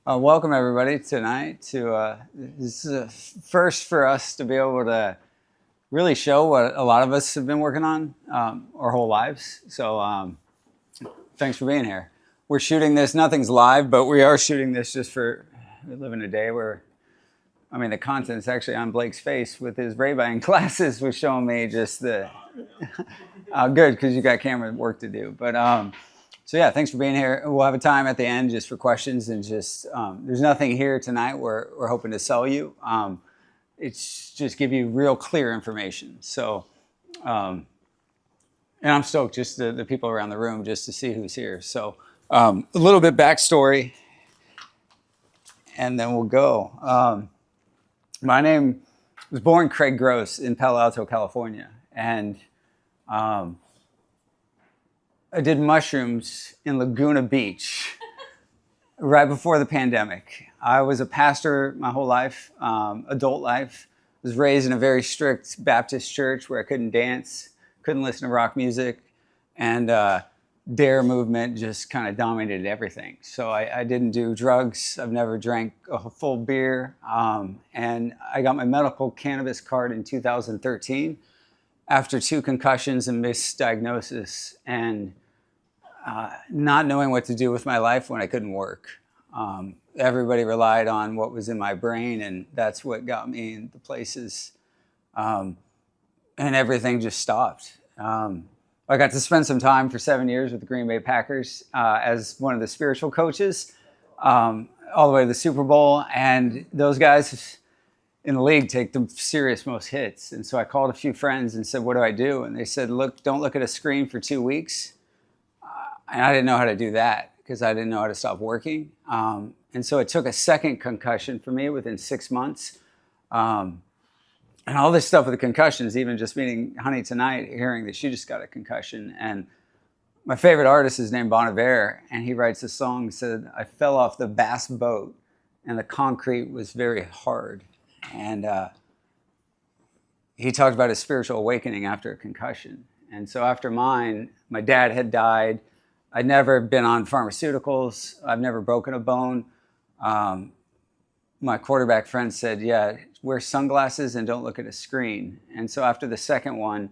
Welcome everybody tonight to this is a first for us to be able to really show what a lot of us have been working on our whole lives. So thanks for being here. We're shooting this. Nothing's live, but we are shooting this just for we live in a day where the content's actually on Blake's face with his Ray-Ban glasses was showing me just the good because you got camera work to do, but. So yeah, thanks for being here. We'll have a time at the end just for questions and just, there's nothing here tonight we're hoping to sell you. It's just give you real clear information. So, and I'm stoked just the people around the room just to see who's here. So a little bit backstory and then we'll go. My name was born Craig Gross in Palo Alto, California. And I did mushrooms in Laguna Beach right before the pandemic. I was a pastor my whole life, adult life. I was raised in a very strict Baptist church where I couldn't dance, couldn't listen to rock music, and DARE movement just kind of dominated everything. So I didn't do drugs. I've never drank a full beer. And I got my medical cannabis card in 2013 after 2 concussions and misdiagnosis and not knowing what to do with my life when I couldn't work. Everybody relied on what was in my brain, and that's what got me into places. And everything just stopped. I got to spend some time for 7 years with the Green Bay Packers as one of the spiritual coaches, all the way to the Super Bowl. And those guys in the league take the serious most hits. And so I called a few friends and said, what do I do? And they said, look, don't look at a screen for 2 weeks. And I didn't know how to do that because I didn't know how to stop working. And so it took a second concussion for me within 6 months. And all this stuff with the concussions, even just meeting Honey tonight, hearing that she just got a concussion. And my favorite artist is named Bon Iver, and he writes a song that said, I fell off the bass boat and the concrete was very hard. And he talked about his spiritual awakening after a concussion. And so after mine, my dad had died. I'd never been on pharmaceuticals. I've never broken a bone. My quarterback friend said, yeah, wear sunglasses and don't look at a screen. And so after the second one,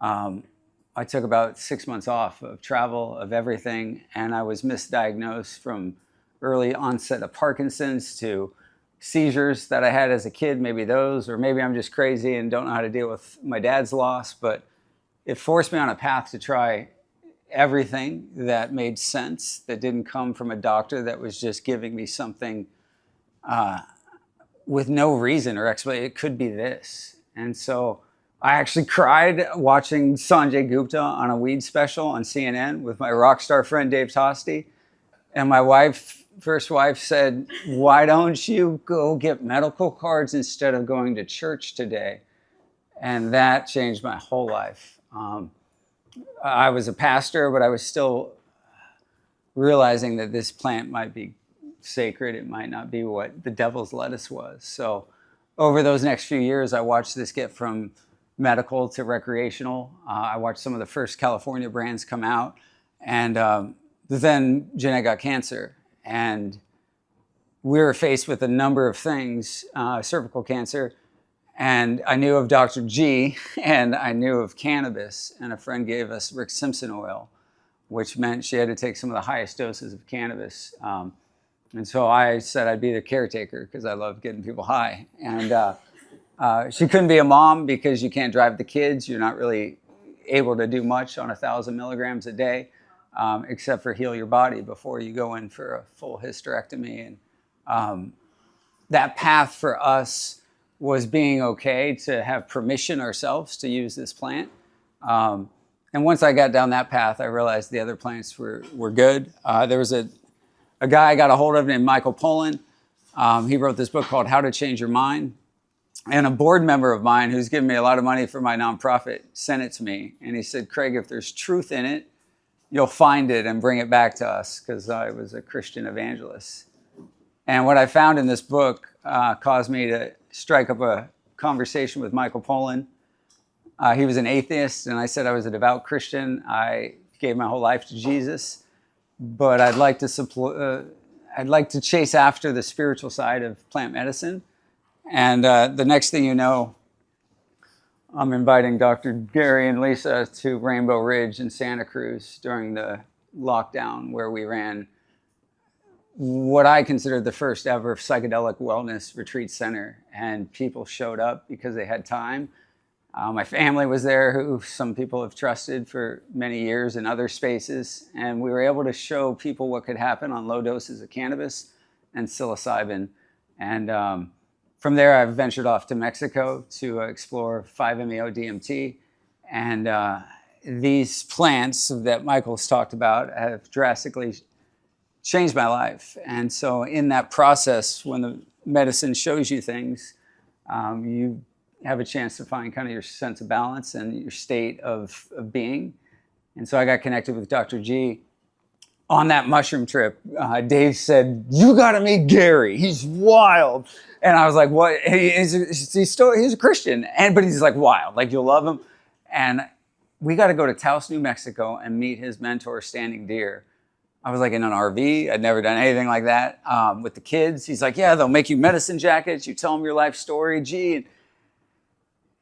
I took about 6 months off of travel, of everything. And I was misdiagnosed from early onset of Parkinson's to seizures that I had as a kid, maybe those, or maybe I'm just crazy and don't know how to deal with my dad's loss. But it forced me on a path to try everything that made sense, that didn't come from a doctor that was just giving me something with no reason or explanation. It could be this. And so I actually cried watching Sanjay Gupta on a weed special on CNN with my rock star friend Dave Tosti. And my first wife said, why don't you go get medical cards instead of going to church today? And that changed my whole life. I was a pastor, but I was still realizing that this plant might be sacred. It might not be what the devil's lettuce was. So over those next few years, I watched this get from medical to recreational. I watched some of the first California brands come out. And then Jeanette got cancer. And we were faced with a number of things, cervical cancer. And I knew of Dr. G, and I knew of cannabis, and a friend gave us Rick Simpson oil, which meant she had to take some of the highest doses of cannabis. And so I said I'd be the caretaker because I love getting people high. And she couldn't be a mom because you can't drive the kids. You're not really able to do much on 1,000 milligrams a day, except for heal your body before you go in for a full hysterectomy. And that path for us was being okay to have permission ourselves to use this plant. And once I got down that path, I realized the other plants were good. There was a guy I got a hold of named Michael Pollan. He wrote this book called How to Change Your Mind. And a board member of mine who's given me a lot of money for my nonprofit sent it to me. And he said, Craig, if there's truth in it, you'll find it and bring it back to us, because I was a Christian evangelist. And what I found in this book caused me to strike up a conversation with Michael Pollan. He was an atheist, and I said I was a devout Christian. I gave my whole life to Jesus, but I'd like to I'd like to chase after the spiritual side of plant medicine. And the next thing you know, I'm inviting Dr. Gary and Lisa to Rainbow Ridge in Santa Cruz during the lockdown, where we ran what I considered the first ever psychedelic wellness retreat center. And people showed up because they had time. My family was there, who some people have trusted for many years in other spaces. And we were able to show people what could happen on low doses of cannabis and psilocybin. And from there, I've ventured off to Mexico to explore 5-MeO-DMT. And these plants that Michael's talked about have drastically changed my life. And so in that process, when the medicine shows you things, you have a chance to find kind of your sense of balance and your state of being. And so I got connected with Dr. G. On that mushroom trip. Dave said, "You got to meet Gary. He's wild." And I was like, "What?" He's a Christian, but he's like wild. Like, you'll love him. And we got to go to Taos, New Mexico, and meet his mentor, Standing Deer. I was like in an RV. I'd never done anything like that with the kids. He's like, "Yeah, they'll make you medicine jackets. You tell them your life story, G."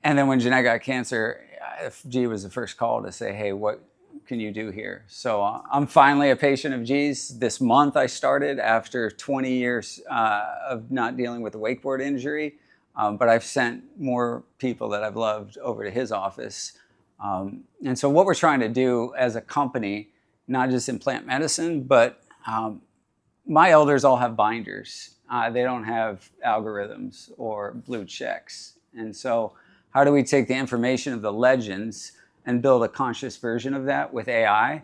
And then when Jeanette got cancer, G was the first call to say, "Hey, what can you do here?" So I'm finally a patient of G's. This month I started after 20 years of not dealing with a wakeboard injury. But I've sent more people that I've loved over to his office. And so what we're trying to do as a company, not just in plant medicine, but my elders all have binders. They don't have algorithms or blue checks. And so how do we take the information of the legends and build a conscious version of that with AI?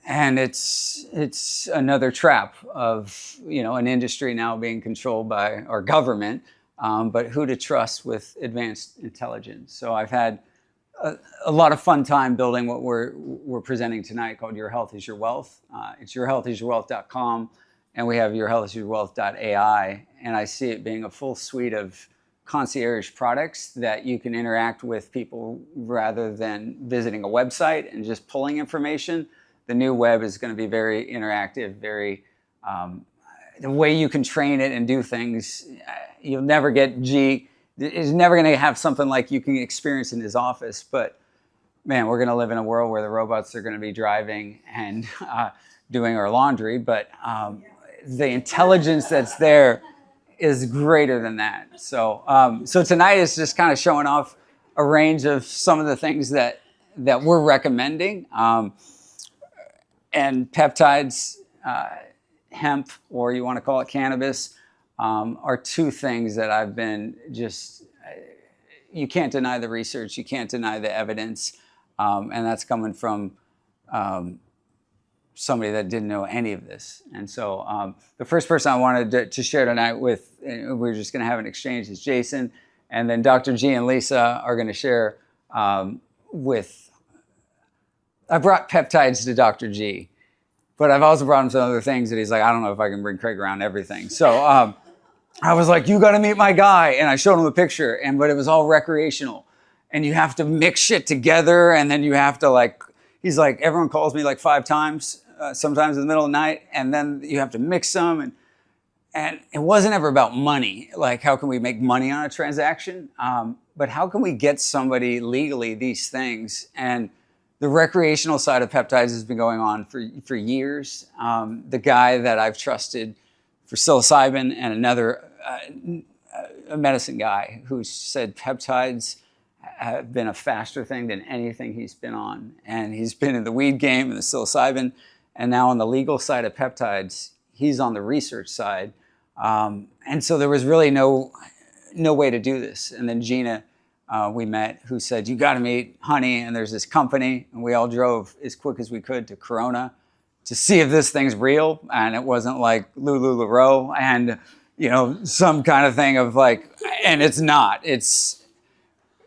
And it's another trap of, an industry now being controlled by our government, but who to trust with advanced intelligence. So I've had a lot of fun time building what we're presenting tonight, called Your Health is Your Wealth. It's yourhealthisyourwealth.com, and we have yourhealthisyourwealth.ai. And I see it being a full suite of concierge products that you can interact with people rather than visiting a website and just pulling information. The new web is going to be very interactive, very the way you can train it and do things. You'll never get G. Is never going to have something like you can experience in his office. But man, we're going to live in a world where the robots are going to be driving and doing our laundry. But the intelligence that's there is greater than that. So tonight is just kind of showing off a range of some of the things that we're recommending. And peptides, hemp, or you want to call it cannabis, are two things that I've been you can't deny the research, you can't deny the evidence. And that's coming from somebody that didn't know any of this. And so the first person I wanted to share tonight with, we're just going to have an exchange, is Jason. And then Dr. G and Lisa are going to share I brought peptides to Dr. G, but I've also brought him some other things that he's like, I don't know if I can bring Craig around everything. So I was like, "You got to meet my guy." And I showed him a picture, but it was all recreational. And you have to mix shit together. And then you have to he's like, everyone calls me like 5 times, sometimes in the middle of the night. And then you have to mix them. And it wasn't ever about money. Like, how can we make money on a transaction? But how can we get somebody legally these things? And the recreational side of peptides has been going on for years. The guy that I've trusted for psilocybin, and another a medicine guy who said peptides have been a faster thing than anything he's been on. And he's been in the weed game and the psilocybin, and now on the legal side of peptides, he's on the research side. And so there was really no way to do this. And then Gina, we met, who said, "You got to meet Honey." And there's this company, and we all drove as quick as we could to Corona to see if this thing's real. And it wasn't like LuLaRoe and, some kind of thing of and it's not. It's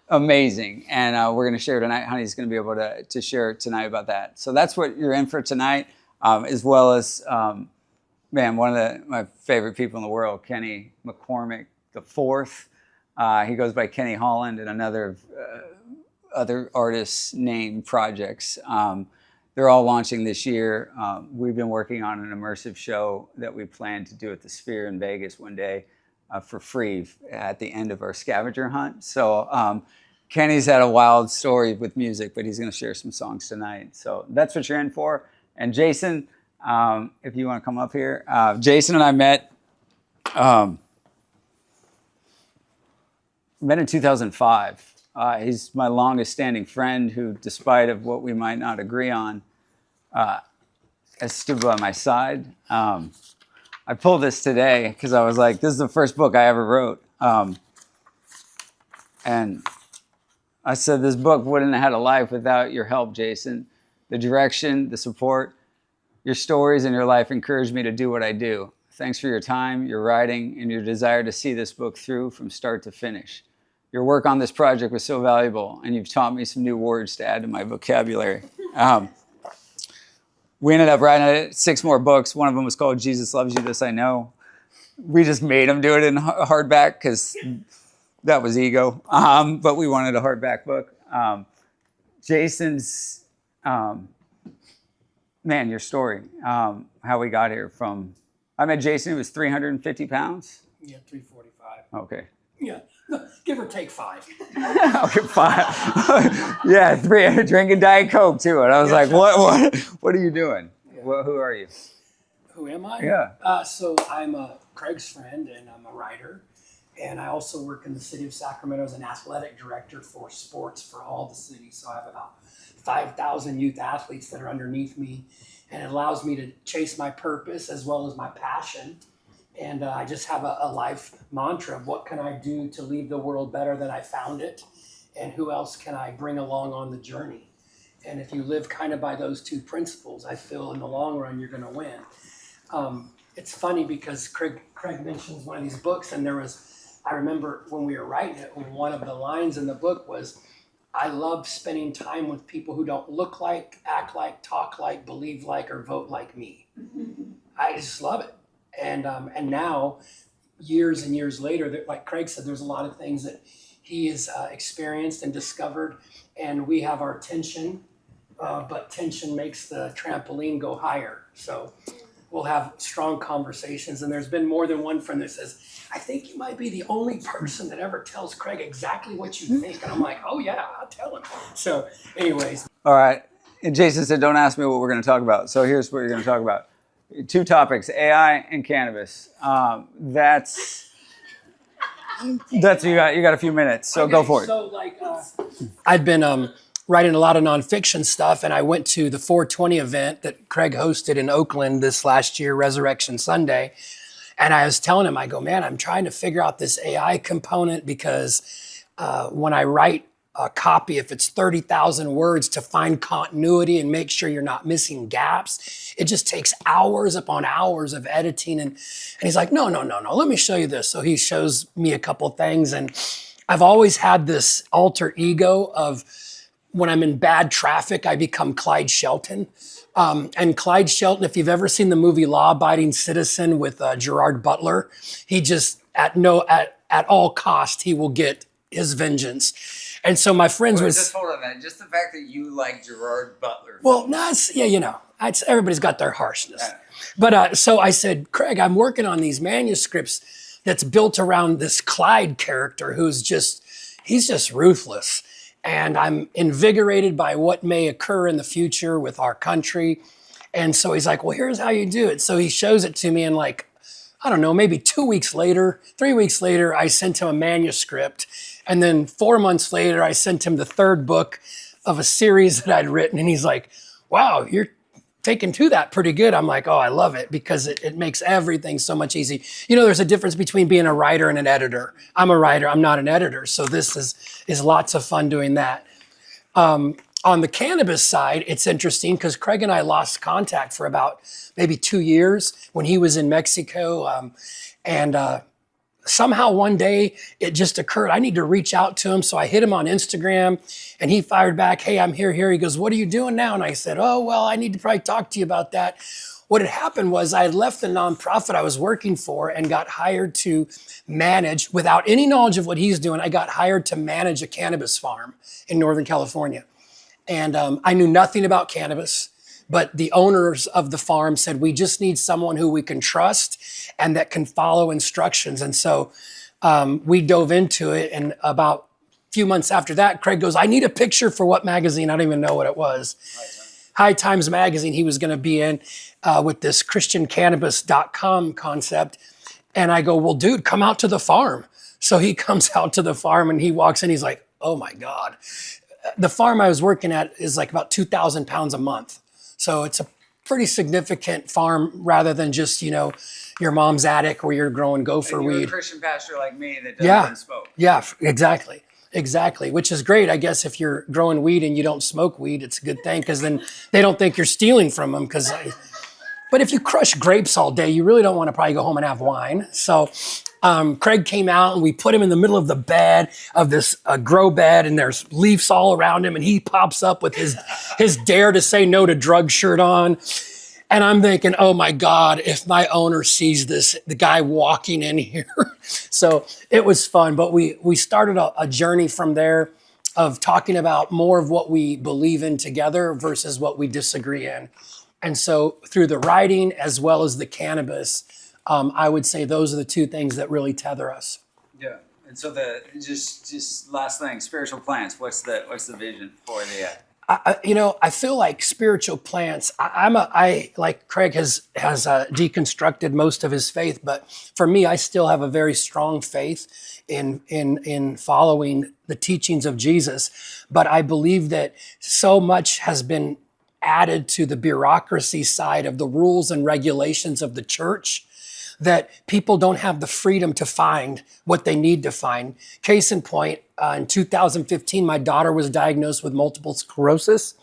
amazing. And we're going to share tonight. Honey's going to be able to share tonight about that. So that's what you're in for tonight, as well as, one of my favorite people in the world, Kenny McCormick IV. He goes by Kenny Holland, and another other artists' name projects they're all launching this year. We've been working on an immersive show that we plan to do at the Sphere in Vegas one day for free at the end of our scavenger hunt. So Kenny's had a wild story with music, but he's going to share some songs tonight. So that's what you're in for. And Jason, if you want to come up here. Jason and I met in 2005. He's my longest standing friend who, despite of what we might not agree on, has stood by my side. I pulled this today because I was like, this is the first book I ever wrote. And I said, this book wouldn't have had a life without your help, Jason. The direction, the support, your stories and your life encouraged me to do what I do. Thanks for your time, your writing, and your desire to see this book through from start to finish. Your work on this project was so valuable, and you've taught me some new words to add to my vocabulary. We ended up writing 6 more books. One of them was called Jesus Loves You, This I Know. We just made him do it in hardback because that was ego, but we wanted a hardback book. Jason's, man, your story, how we got here from, I met Jason, he was 350 pounds? Yeah, 345. Okay. Yeah, give or take 5. Okay, 5. Yeah, 3 drinking Diet Coke too. And I was like, what are you doing? Yeah. Who are you? Who am I? Yeah. So I'm Craig's friend, and I'm a writer. And I also work in the city of Sacramento as an athletic director for sports for all the cities. So I have about 5,000 youth athletes that are underneath me. And it allows me to chase my purpose as well as my passion. And I just have a life mantra of what can I do to leave the world better than I found it? And who else can I bring along on the journey? And if you live kind of by those 2 principles, I feel in the long run, you're going to win. It's funny because Craig mentions one of these books, and I remember when we were writing it, one of the lines in the book was, I love spending time with people who don't look like, act like, talk like, believe like, or vote like me. I just love it. And now, years and years later, like Craig said, there's a lot of things that he has experienced and discovered, and we have our tension, but tension makes the trampoline go higher. So we'll have strong conversations, and there's been more than one friend that says, I think you might be the only person that ever tells Craig exactly what you think. And I'm like, oh yeah, I'll tell him. So anyways. All right. And Jason said, don't ask me what we're going to talk about. So here's what you're going to talk about. 2 topics, AI and cannabis. That's you got a few minutes, so okay, go for it. So I've been writing a lot of nonfiction stuff, and I went to the 420 event that Craig hosted in Oakland this last year, Resurrection Sunday. And I was telling him, I go, man, I'm trying to figure out this AI component because when I write a copy, if it's 30,000 words, to find continuity and make sure you're not missing gaps, it just takes hours upon hours of editing. And he's like, no, let me show you this. So he shows me a couple things. And I've always had this alter ego of when I'm in bad traffic, I become Clyde Shelton. And Clyde Shelton, if you've ever seen the movie Law Abiding Citizen with Gerard Butler, he just at all cost, he will get his vengeance. And so my friends just hold on that. Just the fact that you like Gerard Butler. Well, no, everybody's got their harshness. Yeah. But so I said, Craig, I'm working on these manuscripts that's built around this Clyde character he's just ruthless. And I'm invigorated by what may occur in the future with our country. And so he's like, well, here's how you do it. So he shows it to me, and I don't know, maybe 3 weeks later, I sent him a manuscript. And then 4 months later, I sent him the 3rd book of a series that I'd written. And he's like, wow, you're taking to that pretty good. I'm like, oh, I love it because it makes everything so much easy. There's a difference between being a writer and an editor. I'm a writer, I'm not an editor. So this is lots of fun doing that. On the cannabis side, it's interesting because Craig and I lost contact for about maybe 2 years when he was in Mexico. Somehow one day it just occurred, I need to reach out to him. So I hit him on Instagram, and he fired back, hey, I'm here. He goes, what are you doing now? And I said, oh, well, I need to probably talk to you about that. What had happened was I had left the nonprofit I was working for and got hired to manage, without any knowledge of what he's doing, I got hired to manage a cannabis farm in Northern California. And I knew nothing about cannabis. but the owners of the farm said, we just need someone who we can trust and that can follow instructions. And so we dove into it. And about a few months after that, Craig goes, I need a picture for what magazine? I don't even know what it was. High Times magazine he was going to be in with this ChristianCannabis.com concept. And I go, well, dude, come out to the farm. So he comes out to the farm and he walks in. He's like, oh my God. The farm I was working at is like about 2,000 pounds a month. So it's a pretty significant farm rather than just, your mom's attic where you're growing gopher And you're weed. a Christian pastor like me that doesn't smoke. Yeah, exactly. Exactly, which is great. I guess if you're growing weed and you don't smoke weed, it's a good thing because then they don't think you're stealing from them. But if you crush grapes all day, you really don't want to probably go home and have wine. So Craig came out and we put him in the middle of the bed of this grow bed, and there's leaves all around him, and he pops up with his dare to say no to drug shirt on. And I'm thinking, oh my God, if my owner sees this, the guy walking in here. So it was fun, but we started a journey from there of talking about more of what we believe in together versus what we disagree in. And so through the writing as well as the cannabis, I would say those are the two things that really tether us. Yeah. And so just last thing, spiritual plants. What's the vision for the? I feel like spiritual plants. I like Craig has deconstructed most of his faith, but for me, I still have a very strong faith in following the teachings of Jesus. But I believe that so much has been added to the bureaucracy side of the rules and regulations of the church that people don't have the freedom to find what they need to find. Case in point, in 2015, my daughter was diagnosed with multiple sclerosis.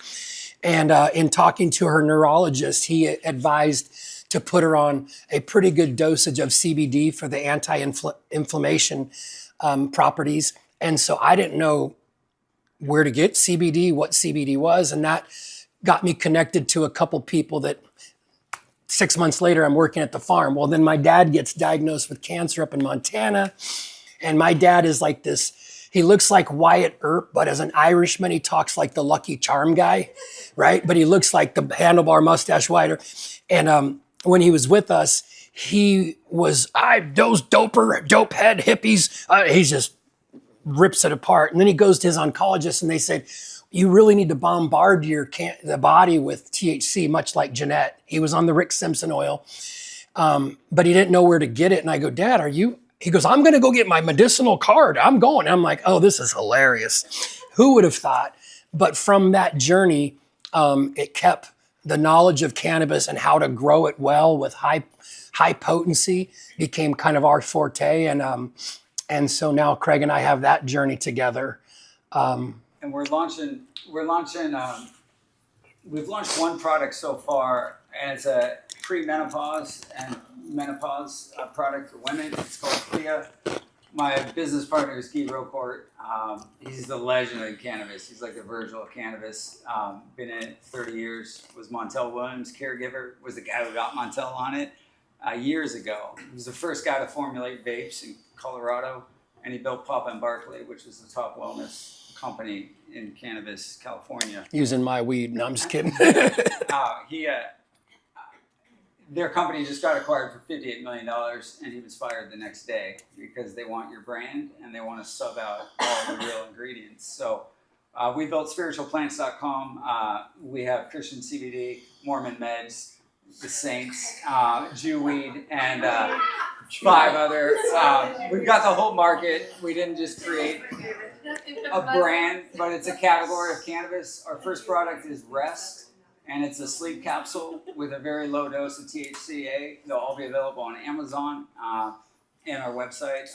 And in talking to her neurologist, he advised to put her on a pretty good dosage of CBD for the anti-inflammation properties. And so I didn't know where to get CBD, what CBD was. And that got me connected to a couple people that 6 months later, I'm working at the farm. Well, then my dad gets diagnosed with cancer up in Montana. And my dad is like this, he looks like Wyatt Earp, but as an Irishman, he talks like the Lucky Charm guy, right? But he looks like the handlebar mustache Wyatt. And when he was with us, he was, those dope head hippies. He just rips it apart. And then he goes to his oncologist and they said, you really need to bombard the body with THC, much like Jeanette. He was on the Rick Simpson oil, but he didn't know where to get it. And I go, Dad, are you? He goes, I'm going to go get my medicinal card. I'm going. I'm like, oh, this is hilarious. Who would have thought? But from that journey, it kept the knowledge of cannabis and how to grow it well with high potency became kind of our forte. And so now Craig and I have that journey together. And we're launching, we've launched one product so far as a pre-menopause and menopause product for women. It's called Clea. My business partner is Guy Rocourt. He's the legend of cannabis. He's like the Virgil of cannabis. Been in it 30 years, was Montel Williams' caregiver, was the guy who got Montel on it years ago. He was the first guy to formulate vapes in Colorado, and he built Papa and Barkley, which is the top wellness company in cannabis, California. Using my weed. No, I'm just kidding. Their company just got acquired for $58 million, and he was fired the next day because they want your brand and they want to sub out all the real ingredients. So we built spiritualplants.com. We have Christian CBD, Mormon meds, the Saints, Jew weed, and 5 other. We've got the whole market. We didn't just create a brand, but it's a category of cannabis. Our first product is Rest, and it's a sleep capsule with a very low dose of THCA. They'll all be available on Amazon and our website.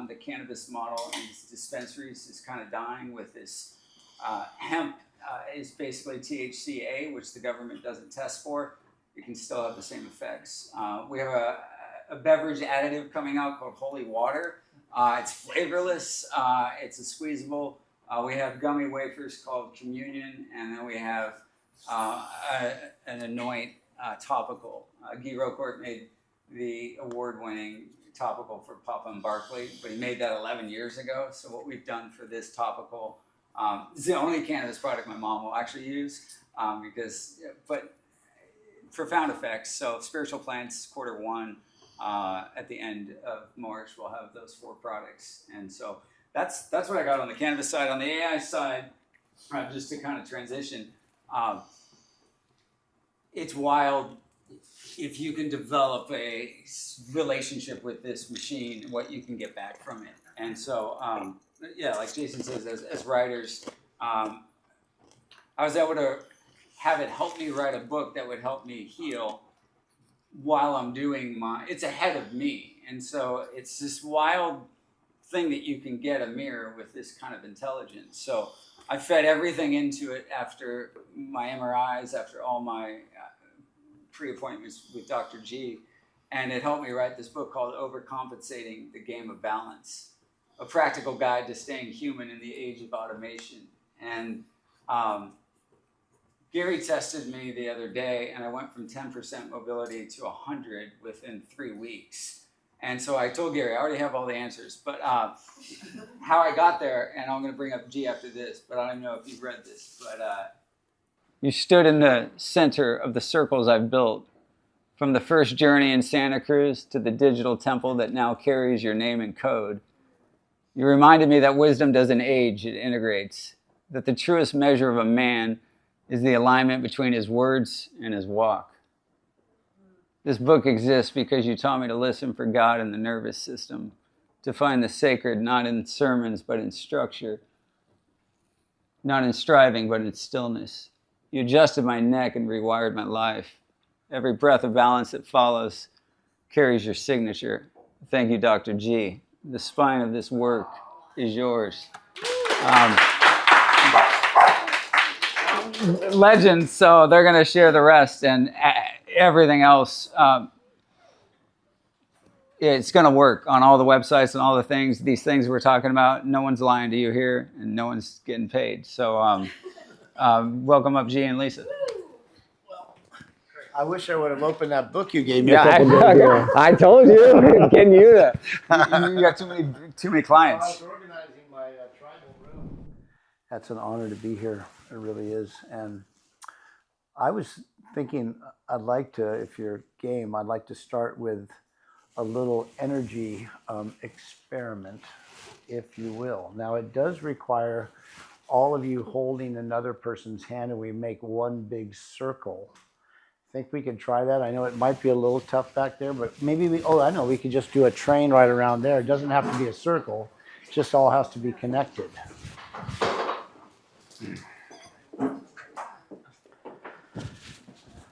The cannabis model in dispensaries is kind of dying with this. Hemp is basically THCA, which the government doesn't test for. You can still have the same effects. We have a beverage additive coming out called Holy Water. It's flavorless. It's a squeezable. We have gummy wafers called Communion, and then we have an Anoint topical. Guy Rocourt made the award-winning topical for Papa and Barkley, but he made that 11 years ago. So what we've done for this topical is the only cannabis product my mom will actually use but profound effects. So Spiritual Plants, Q1, at the end of March, we'll have those 4 products. And so that's what I got on the cannabis side. On the AI side, just to kind of transition, it's wild if you can develop a relationship with this machine, what you can get back from it. And so, yeah, like Jason says, as writers, I was able to have it help me write a book that would help me heal while I'm doing it's ahead of me. And so it's this wild thing that you can get a mirror with this kind of intelligence. So I fed everything into it after my MRIs, after all my pre-appointments with Dr. G, and it helped me write this book called Overcompensating: The Game of Balance, a practical guide to staying human in the age of automation. And Gary tested me the other day, and I went from 10% mobility to 100 within 3 weeks. And so I told Gary, I already have all the answers, but how I got there, and I'm going to bring up G after this, but I don't know if you've read this, but you stood in the center of the circles I've built, from the first journey in Santa Cruz to the digital temple that now carries your name and code. You reminded me that wisdom doesn't age, it integrates, that the truest measure of a man is the alignment between his words and his walk. This book exists because you taught me to listen for God in the nervous system, to find the sacred not in sermons but in structure, not in striving but in stillness. You adjusted my neck and rewired my life. Every breath of balance that follows carries your signature. Thank you, Dr. G. The spine of this work is yours. Legends, so they're going to share the rest, and everything else, it's going to work on all the websites and all the things. These things we're talking about, no one's lying to you here, and no one's getting paid. So welcome up, G and Lisa. I wish I would have opened that book you gave me. Yeah, I told you. Getting you that. You got too many clients. I was organizing my tribal room. That's an honor to be here. It really is. And I was thinking I'd like to, if you're game, I'd like to start with a little energy experiment, if you will. Now, it does require all of you holding another person's hand, and we make one big circle. Think we could try that? I know it might be a little tough back there, but maybe we could just do a train right around there. It doesn't have to be a circle. It just all has to be connected.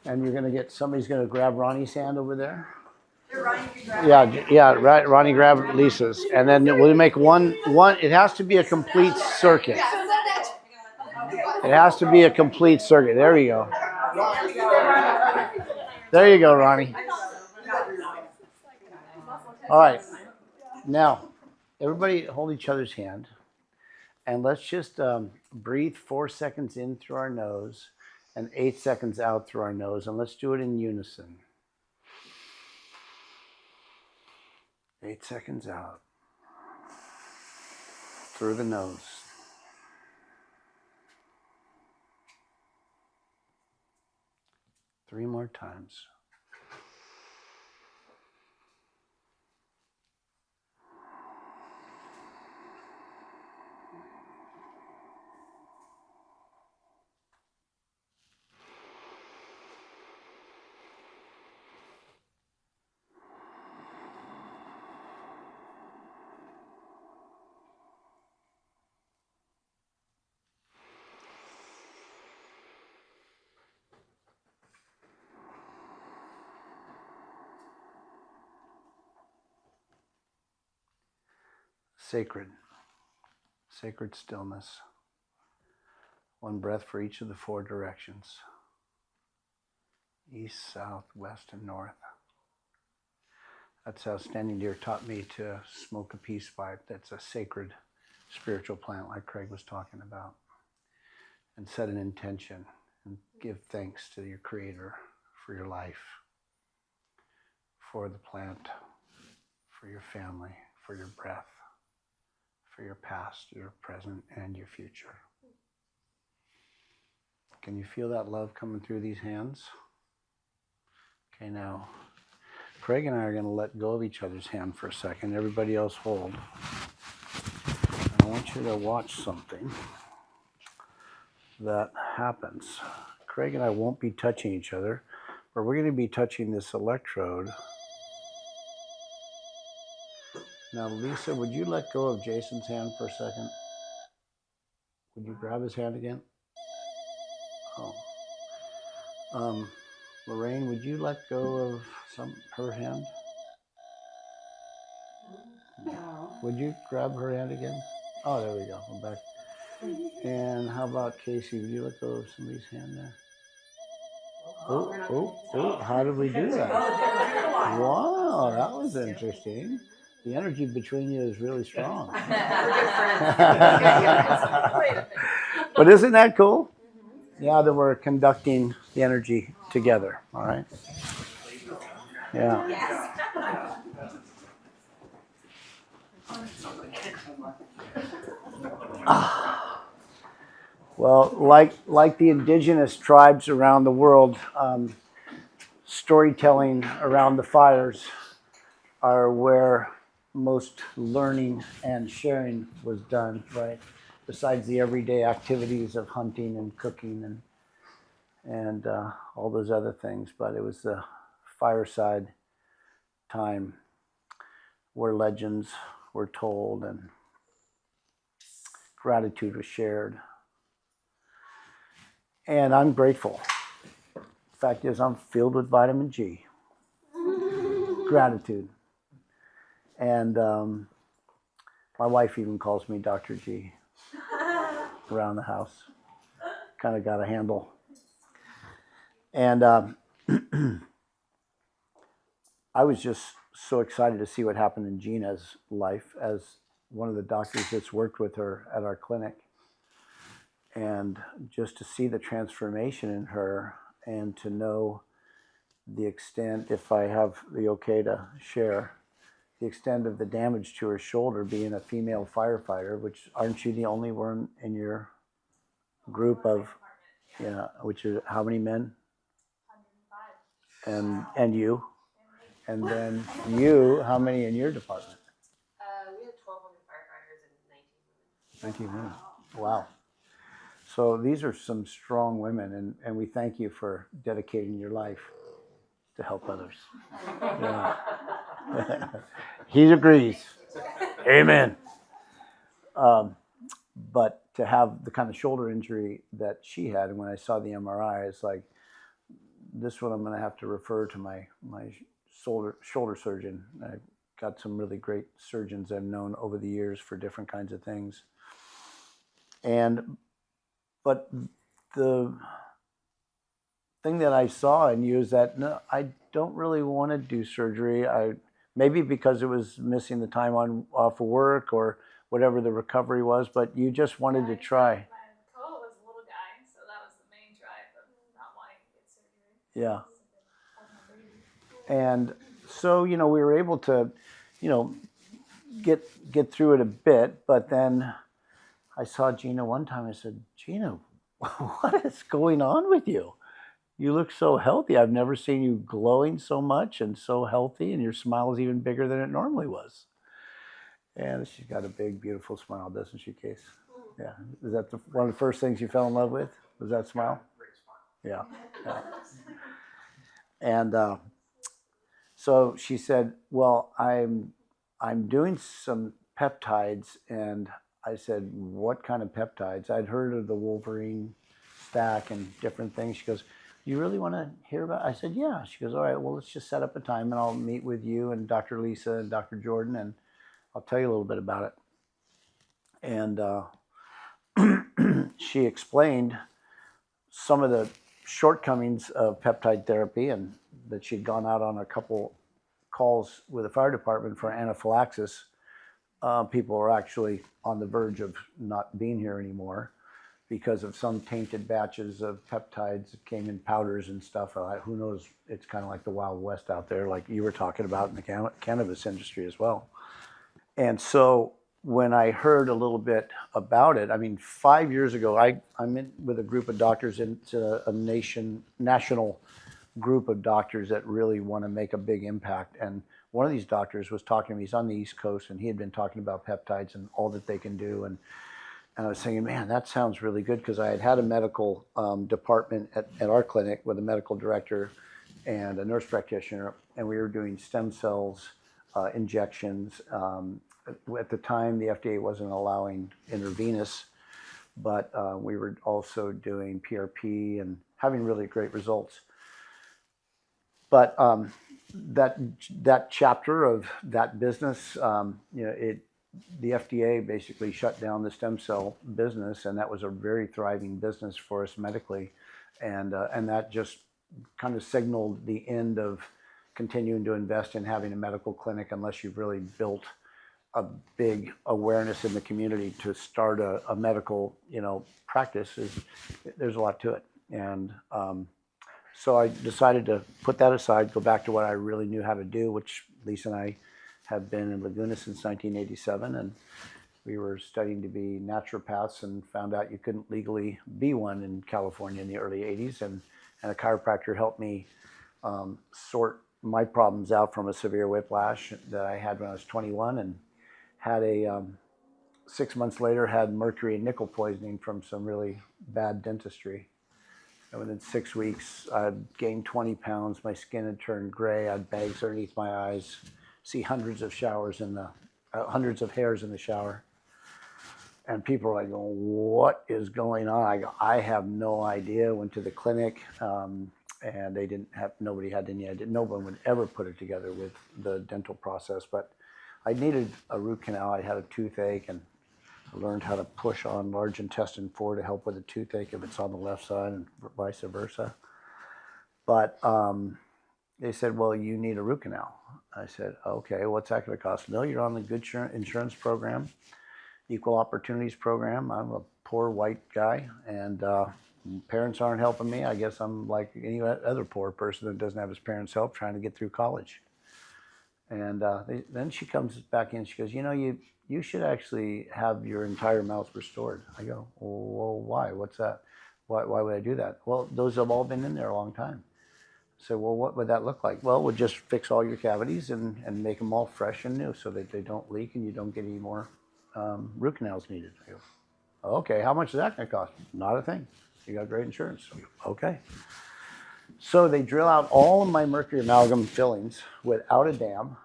And you're going to get, somebody's going to grab Ronnie's hand over there. Yeah, right. Ronnie, grab Lisa's. And then we'll make one, it has to be a complete circuit. It has to be a complete circuit. There you go. There you go, Ronnie. All right. Now, everybody hold each other's hand. And let's just breathe 4 seconds in through our nose and 8 seconds out through our nose. And let's do it in unison. 8 seconds out through the nose. Three more times. Sacred stillness. One breath for each of the 4 directions. East, south, west, and north. That's how Standing Deer taught me to smoke a peace pipe. That's a sacred spiritual plant like Craig was talking about. And set an intention and give thanks to your Creator for your life, for the plant, for your family, for your breath, for your past, your present, and your future. Can you feel that love coming through these hands? Okay, now Craig and I are going to let go of each other's hand for a second. Everybody else hold. I want you to watch something that happens. Craig and I won't be touching each other, but we're going to be touching this electrode. Now, Lisa, would you let go of Jason's hand for a second? Would you grab his hand again? Oh. Lorraine, would you let go of her hand? No. Would you grab her hand again? Oh, there we go. I'm back. And how about Casey? Would you let go of somebody's hand there? Oh, how did we do that? Wow, that was interesting. The energy between you is really strong. But isn't that cool? Yeah, that we're conducting the energy together, all right? Yeah. Well, like the indigenous tribes around the world, storytelling around the fires are where most learning and sharing was done, right? Besides the everyday activities of hunting and cooking and all those other things. But it was the fireside time where legends were told and gratitude was shared. And I'm grateful. The fact is, I'm filled with vitamin G. Gratitude. And my wife even calls me Dr. G around the house. Kind of got a handle. And I was just so excited to see what happened in Gina's life as one of the doctors that's worked with her at our clinic. And just to see the transformation in her and to know the extent, if I have the okay to share, the extent of the damage to her shoulder being a female firefighter, which aren't you the only one in your group of, which is how many men? 105. And you? And then you, how many in your department? We had 12 women firefighters and 19 women. 19 women. Wow. So these are some strong women, and we thank you for dedicating your life to help others. Yeah. He agrees. Amen. But to have the kind of shoulder injury that she had, and when I saw the MRI, it's like, this one I'm going to have to refer to my shoulder surgeon. I've got some really great surgeons I've known over the years for different kinds of things. But the thing that I saw in you is that no, I don't really want to do surgery. Maybe because it was missing the time off of work or whatever the recovery was, but you just wanted to try. My goal was a little guy, so that was the main drive of not wanting to get surgery. Yeah. And so, we were able to, get through it a bit, but then I saw Gina one time. I said, Gina, what is going on with you? You look so healthy. I've never seen you glowing so much and so healthy, and your smile is even bigger than it normally was. And she's got a big, beautiful smile, doesn't she, Case? Yeah. Is that one of the first things you fell in love with? Was that smile? Great smile. Yeah. And so she said, well, I'm doing some peptides. And I said, what kind of peptides? I'd heard of the Wolverine stack and different things. She goes, you really want to hear about it? I said, yeah. She goes, all right, well, let's just set up a time and I'll meet with you and Dr. Lisa and Dr. Jordan and I'll tell you a little bit about it. And she explained some of the shortcomings of peptide therapy and that she'd gone out on a couple calls with the fire department for anaphylaxis. People were actually on the verge of not being here anymore because of some tainted batches of peptides that came in powders and stuff. Who knows? It's kind of like the Wild West out there, like you were talking about in the cannabis industry as well. And so when I heard a little bit about it, 5 years ago, I'm in with a group of doctors into a national group of doctors that really want to make a big impact. And one of these doctors was talking to me. He's on the East Coast, and he had been talking about peptides and all that they can do. And I was thinking, man, that sounds really good, because I had a medical department at our clinic with a medical director and a nurse practitioner, and we were doing stem cells injections. At the time, the FDA wasn't allowing intravenous, but we were also doing PRP and having really great results. But that chapter of that business, the FDA basically shut down the stem cell business, and that was a very thriving business for us medically, and that just kind of signaled the end of continuing to invest in having a medical clinic unless you've really built a big awareness in the community to start a medical practice. There's a lot to it, and so I decided to put that aside, go back to what I really knew how to do, which Lisa and I have been in Laguna since 1987, and we were studying to be naturopaths and found out you couldn't legally be one in California in the early 80s, and a chiropractor helped me sort my problems out from a severe whiplash that I had when I was 21, and had 6 months later had mercury and nickel poisoning from some really bad dentistry. And within 6 weeks, I'd gained 20 pounds, my skin had turned gray, I had bags underneath my eyes, see hundreds of hairs in the shower. And people are like, going, what is going on? I go, I have no idea. Went to the clinic, and nobody had any idea. No one would ever put it together with the dental process. But I needed a root canal. I had a toothache, and I learned how to push on large intestine 4 to help with a toothache if it's on the left side, and vice versa. But they said, well, you need a root canal. I said, okay, what's that going to cost? No, you're on the good insurance program, equal opportunities program. I'm a poor white guy, and parents aren't helping me. I guess I'm like any other poor person that doesn't have his parents' help trying to get through college. And then she comes back in, she goes, you should actually have your entire mouth restored. I go, well, why? What's that? Why would I do that? Well, those have all been in there a long time. So, well, what would that look like? Well, we'll just fix all your cavities and make them all fresh and new so that they don't leak and you don't get any more root canals needed. I go, okay, how much is that going to cost? Not a thing. You got great insurance. I go, okay. So they drill out all of my mercury amalgam fillings without a dam,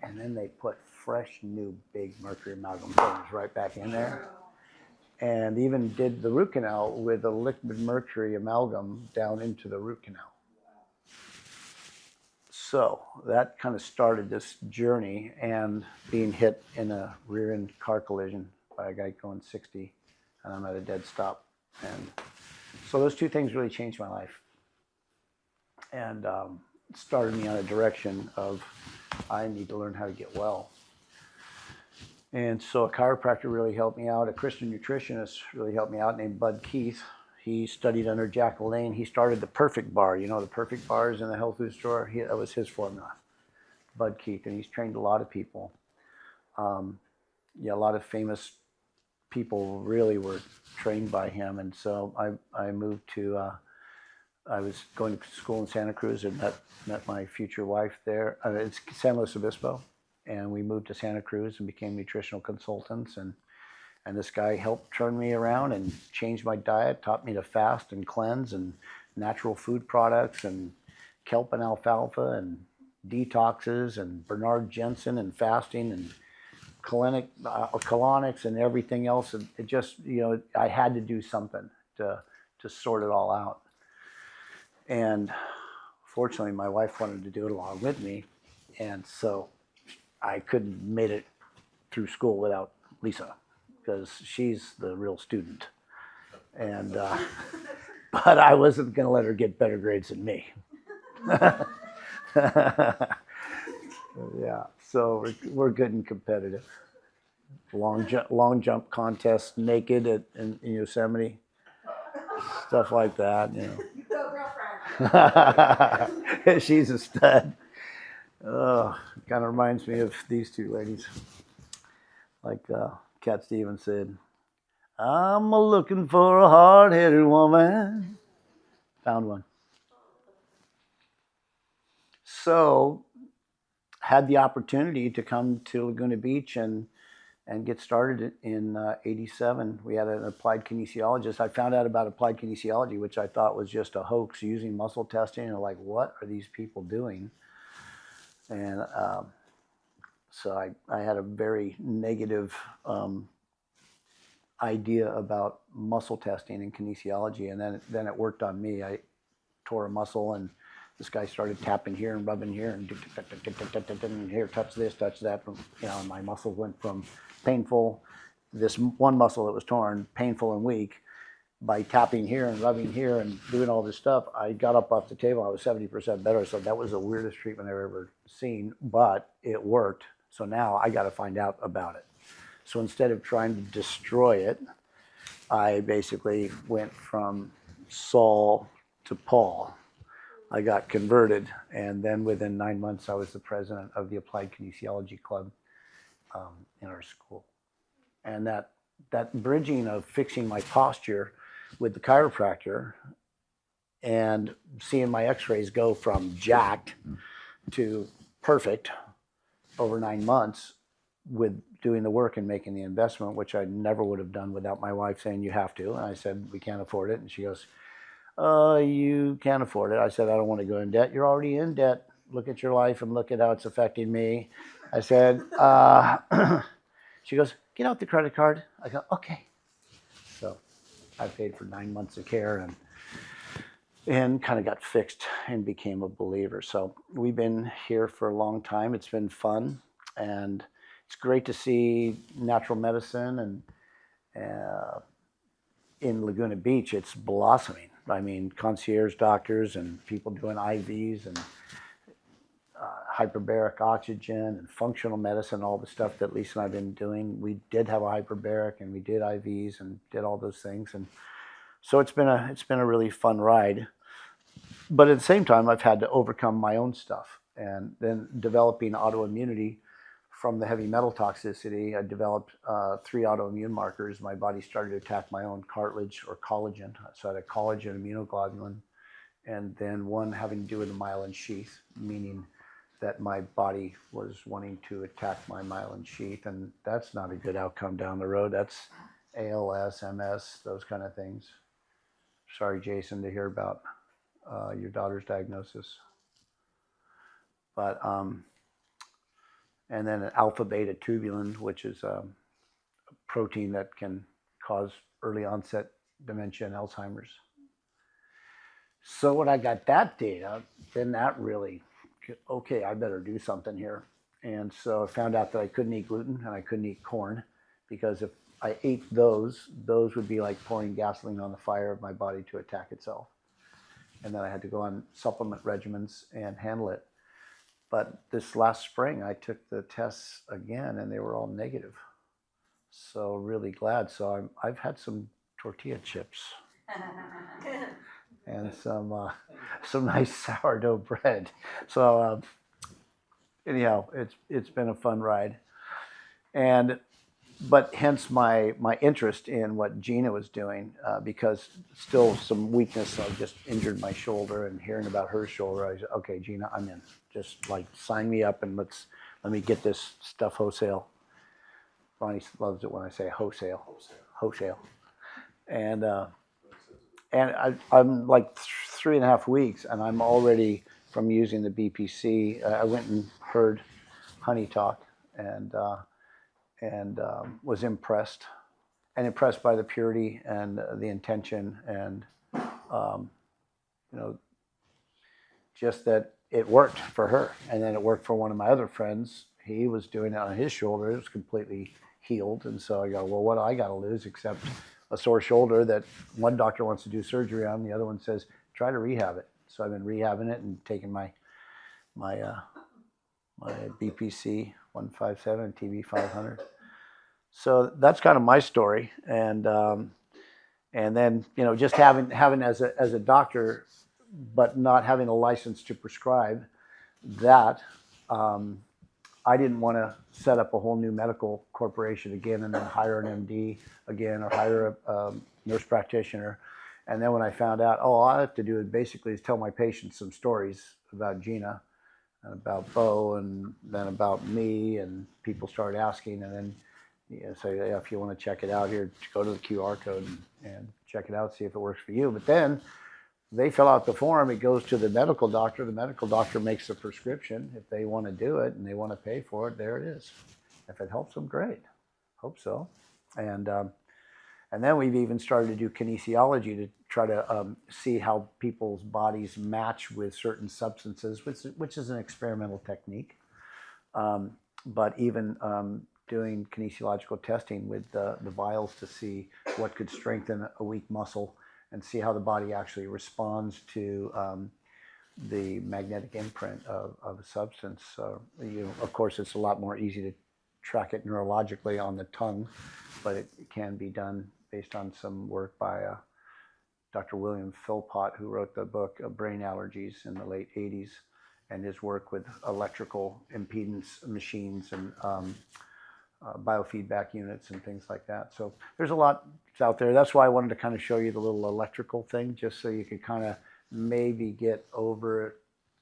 and then they put fresh, new, big mercury amalgam fillings right back in there. And even did the root canal with a liquid mercury amalgam down into the root canal. So that kind of started this journey, and being hit in a rear-end car collision by a guy going 60, and I'm at a dead stop. And so those two things really changed my life, and started me on a direction of I need to learn how to get well. And so a chiropractor really helped me out. A Christian nutritionist really helped me out named Bud Keith. He studied under Jack LaLanne. He started the Perfect Bar. The Perfect Bars in the health food store? That was his formula, Bud Keith. And he's trained a lot of people. A lot of famous people really were trained by him. And so I moved to, I was going to school in Santa Cruz and met my future wife there. It's San Luis Obispo. And we moved to Santa Cruz and became nutritional consultants. And this guy helped turn me around and change my diet, taught me to fast and cleanse and natural food products and kelp and alfalfa and detoxes and Bernard Jensen and fasting and colonics and everything else. And it just, I had to do something to sort it all out. And fortunately, my wife wanted to do it along with me. And so I couldn't have made it through school without Lisa, because she's the real student. And but I wasn't going to let her get better grades than me. Yeah, so we're good and competitive. Long jump contest naked in Yosemite, stuff like that. You go, girlfriend. She's a stud. Oh, kind of reminds me of these two ladies. Like Cat Stevens said, I'm looking for a hard-headed woman. Found one. So had the opportunity to come to Laguna Beach and get started in '87. We had an applied kinesiologist. I found out about applied kinesiology, which I thought was just a hoax using muscle testing. And like, what are these people doing? And so I had a very negative idea about muscle testing and kinesiology. And then it worked on me. I tore a muscle, and this guy started tapping here and rubbing here and here, touch this, touch that. You know, and my muscles went from painful, this one muscle that was torn, painful and weak, by tapping here and rubbing here and doing all this stuff. I got up off the table. I was 70% better. So that was the weirdest treatment I've ever seen, but it worked. So now I got to find out about it. So instead of trying to destroy it, I basically went from Saul to Paul. I got converted, and then within 9 months, I was the president of the Applied Kinesiology Club in our school. And that bridging of fixing my posture with the chiropractor and seeing my x-rays go from jacked to perfect over 9 months with doing the work and making the investment, which I never would have done without my wife saying, you have to. And I said, we can't afford it. And she goes, you can't afford it. I said, I don't want to go in debt. You're already in debt. Look at your life and look at how it's affecting me. I said, she goes, get out the credit card. I go, okay. So I paid for 9 months of care and kind of got fixed and became a believer. So we've been here for a long time. It's been fun, and it's great to see natural medicine and in Laguna Beach, it's blossoming. I mean, concierge doctors and people doing IVs and hyperbaric oxygen and functional medicine, all the stuff that Lisa and I have been doing. We did have a hyperbaric and we did IVs and did all those things. And so it's been a really fun ride. But at the same time, I've had to overcome my own stuff. And then developing autoimmunity from the heavy metal toxicity, I developed 3 autoimmune markers. My body started to attack my own cartilage or collagen. So I had a collagen immunoglobulin, and then one having to do with the myelin sheath, meaning that my body was wanting to attack my myelin sheath, and that's not a good outcome down the road. That's ALS, MS, those kind of things. Sorry, Jason, to hear about your daughter's diagnosis. But and then an alpha beta tubulin, which is a protein that can cause early onset dementia and Alzheimer's. So when I got that data, then that really, okay, I better do something here. And so I found out that I couldn't eat gluten and I couldn't eat corn, because if I ate those would be like pouring gasoline on the fire of my body to attack itself. And then I had to go on supplement regimens and handle it. But this last spring, I took the tests again, and they were all negative. So really glad. So I've had some tortilla chips and some nice sourdough bread. So anyhow, it's been a fun ride. But hence my interest in what Gina was doing, because still some weakness. I just injured my shoulder, and hearing about her shoulder, I said, okay, Gina, I'm in. Just like sign me up and let me get this stuff wholesale. Ronnie loves it when I say wholesale. And I'm like 3.5 weeks, and I'm already, from using the BPC, I went and heard Honey Talk and was impressed by the purity and the intention, and just that it worked for her. And then it worked for one of my other friends. He was doing it on his shoulder. It was completely healed. And so I go, well, what do I got to lose except a sore shoulder that one doctor wants to do surgery on, the other one says try to rehab it. So I've been rehabbing it and taking my BPC 157 TV 500. So that's kind of my story. And then just having as a doctor, but not having a license to prescribe that, I didn't want to set up a whole new medical corporation again and then hire an MD again or hire a nurse practitioner. And then when I found out, all I have to do is basically tell my patients some stories about Gina, and about Bo, and then about me, and people started asking, and then say, yeah, if you want to check it out here, go to the QR code and check it out, see if it works for you. But then they fill out the form, it goes to the medical doctor makes the prescription. If they want to do it and they want to pay for it, there it is. If it helps them, great. Hope so. And then we've even started to do kinesiology to try to see how people's bodies match with certain substances, which is an experimental technique. But even doing kinesiological testing with the vials to see what could strengthen a weak muscle and see how the body actually responds to the magnetic imprint of a substance. Of course, it's a lot more easy to track it neurologically on the tongue, but it can be done based on some work by Dr. William Philpott, who wrote the book Brain Allergies in the late 80s, and his work with electrical impedance machines and biofeedback units and things like that. So there's a lot out there. That's why I wanted to kind of show you the little electrical thing, just so you could kind of maybe get over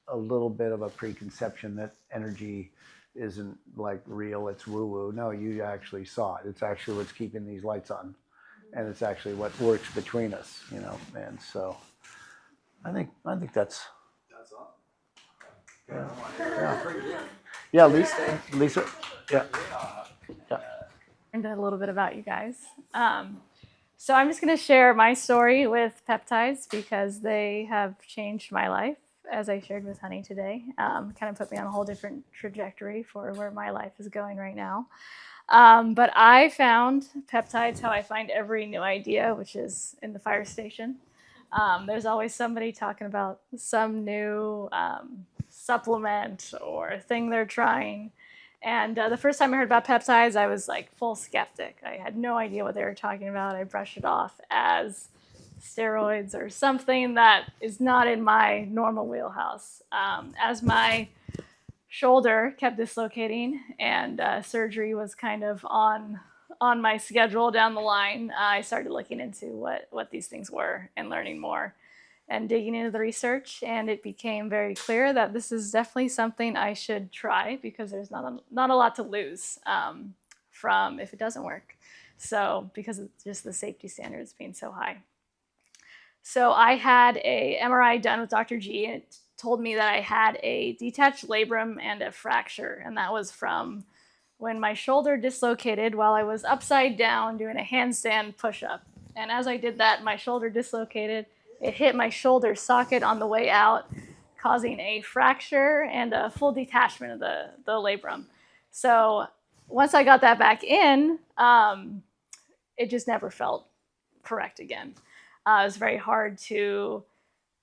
a little bit of a preconception that energy isn't like real, it's woo-woo. No, you actually saw it. It's actually what's keeping these lights on. And it's actually what works between us, And so I think that's all. yeah. Lisa, yeah. Learned a little bit about you guys. So I'm just going to share my story with peptides because they have changed my life, as I shared with Honey today. Kind of put me on a whole different trajectory for where my life is going right now. But I found peptides how I find every new idea, which is in the fire station. There's always somebody talking about some new supplement or thing they're trying. And the first time I heard about peptides, I was like full skeptic. I had no idea what they were talking about. I brushed it off as steroids or something that is not in my normal wheelhouse. As my shoulder kept dislocating and surgery was kind of on my schedule down the line, I started looking into what these things were and learning more and digging into the research, and it became very clear that this is definitely something I should try because there's not a lot to lose from if it doesn't work. So because of just the safety standards being so high. So I had a MRI done with Dr. G, and it told me that I had a detached labrum and a fracture, and that was from when my shoulder dislocated while I was upside down doing a handstand push-up. And as I did that, my shoulder dislocated. It hit my shoulder socket on the way out, causing a fracture and a full detachment of the labrum. So once I got that back in, it just never felt correct again. It was very hard to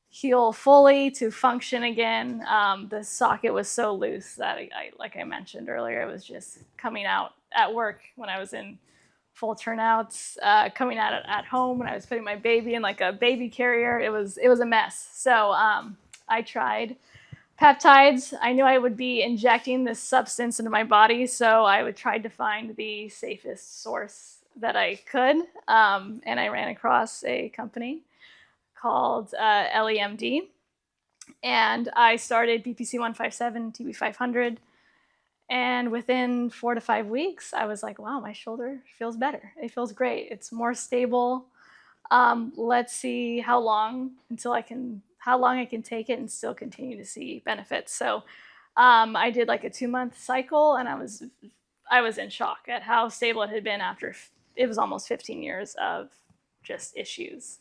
heal fully, to function again. The socket was so loose that, like I mentioned earlier, it was just coming out at work when I was in full turnouts, coming out at home when I was putting my baby in like a baby carrier. It was a mess. So I tried peptides. I knew I would be injecting this substance into my body, so I would try to find the safest source that I could. And I ran across a company called LEMD, and I started BPC 157, TB 500. And within 4 to 5 weeks, I was like, wow, my shoulder feels better. It feels great. It's more stable. Let's see how long I can take it and still continue to see benefits. So I did like a 2-month cycle, and I was in shock at how stable it had been after it was almost 15 years of just issues.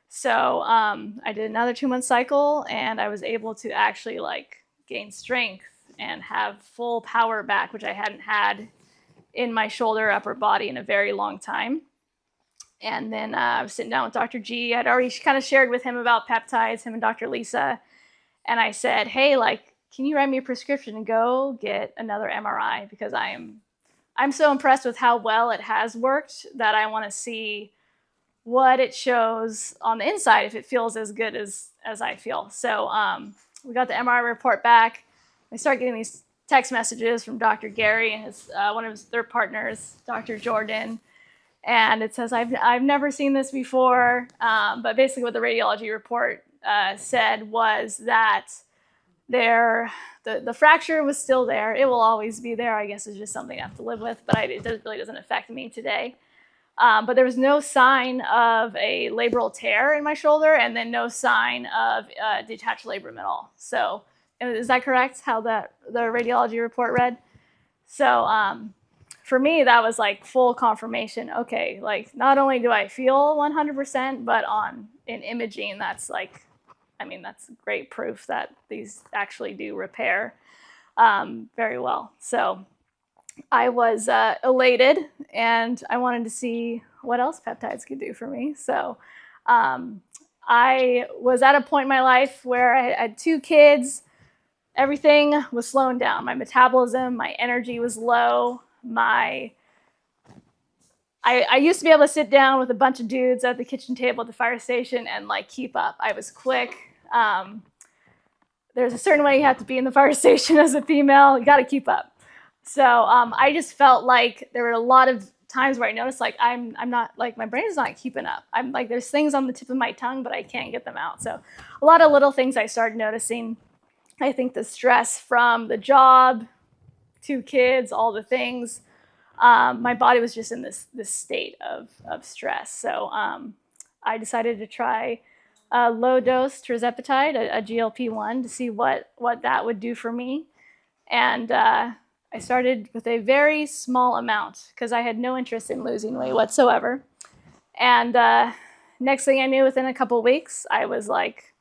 So I did another 2-month cycle, and I was able to actually like gain strength and have full power back, which I hadn't had in my shoulder, upper body in a very long time. And then I was sitting down with Dr. G. I'd already kind of shared with him about peptides, him and Dr. Lisa. And I said, hey, like, can you write me a prescription and go get another MRI? Because I'm so impressed with how well it has worked that I want to see what it shows on the inside, if it feels as good as I feel. So we got the MRI report back. I started getting these text messages from Dr. Gary and one of their partners, Dr. Jordan. And it says, I've never seen this before. But basically what the radiology report said was that the fracture was still there. It will always be there. I guess it's just something I have to live with, but really doesn't affect me today. But there was no sign of a labral tear in my shoulder, and then no sign of detached labrum at all. So is that correct, how the radiology report read? So for me, that was like full confirmation. Okay, like not only do I feel 100%, but in imaging, that's like, I mean, that's great proof that these actually do repair very well. So I was elated, and I wanted to see what else peptides could do for me. So I was at a point in my life where I had 2 kids. Everything was slowing down. My metabolism, my energy was low. I used to be able to sit down with a bunch of dudes at the kitchen table at the fire station and like keep up. I was quick. There's a certain way you have to be in the fire station as a female. You got to keep up. So I just felt like there were a lot of times where I noticed like I'm not, like my brain is not keeping up. I'm like, there's things on the tip of my tongue, but I can't get them out. So a lot of little things I started noticing. I think the stress from the job, 2 kids, all the things, my body was just in this state of stress. So I decided to try a low dose tirzepatide, a GLP-1, to see what that would do for me. And I started with a very small amount because I had no interest in losing weight whatsoever. And next thing I knew, within a couple of weeks, I was like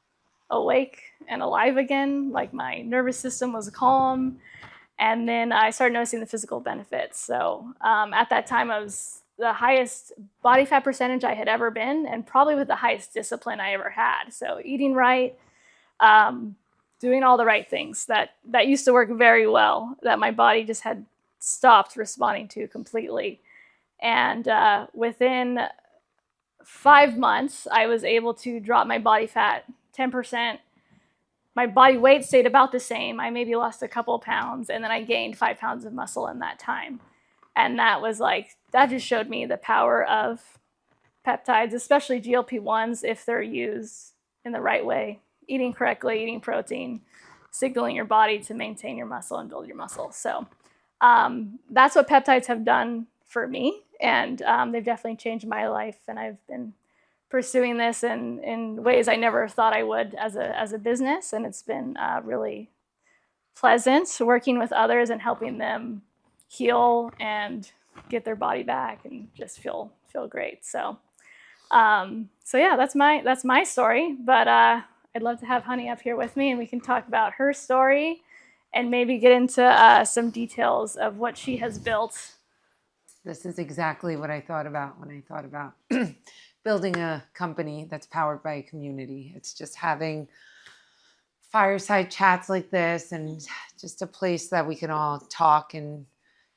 awake and alive again. Like my nervous system was calm. And then I started noticing the physical benefits. So at that time, I was the highest body fat percentage I had ever been, and probably with the highest discipline I ever had. So eating right, doing all the right things that used to work very well, that my body just had stopped responding to completely. And within 5 months, I was able to drop my body fat 10%. My body weight stayed about the same. I maybe lost a couple pounds, and then I gained 5 pounds of muscle in that time. And that was like, that just showed me the power of peptides, especially GLP-1s, if they're used in the right way, eating correctly, eating protein, signaling your body to maintain your muscle and build your muscle. So that's what peptides have done for me. And they've definitely changed my life. And I've been pursuing this in ways I never thought I would as a business. And it's been really pleasant working with others and helping them heal and get their body back and just feel great. So yeah, that's my story. But I'd love to have Honey up here with me, and we can talk about her story and maybe get into some details of what she has built. This is exactly what I thought about when I thought about building a company that's powered by a community. It's just having fireside chats like this and just a place that we can all talk and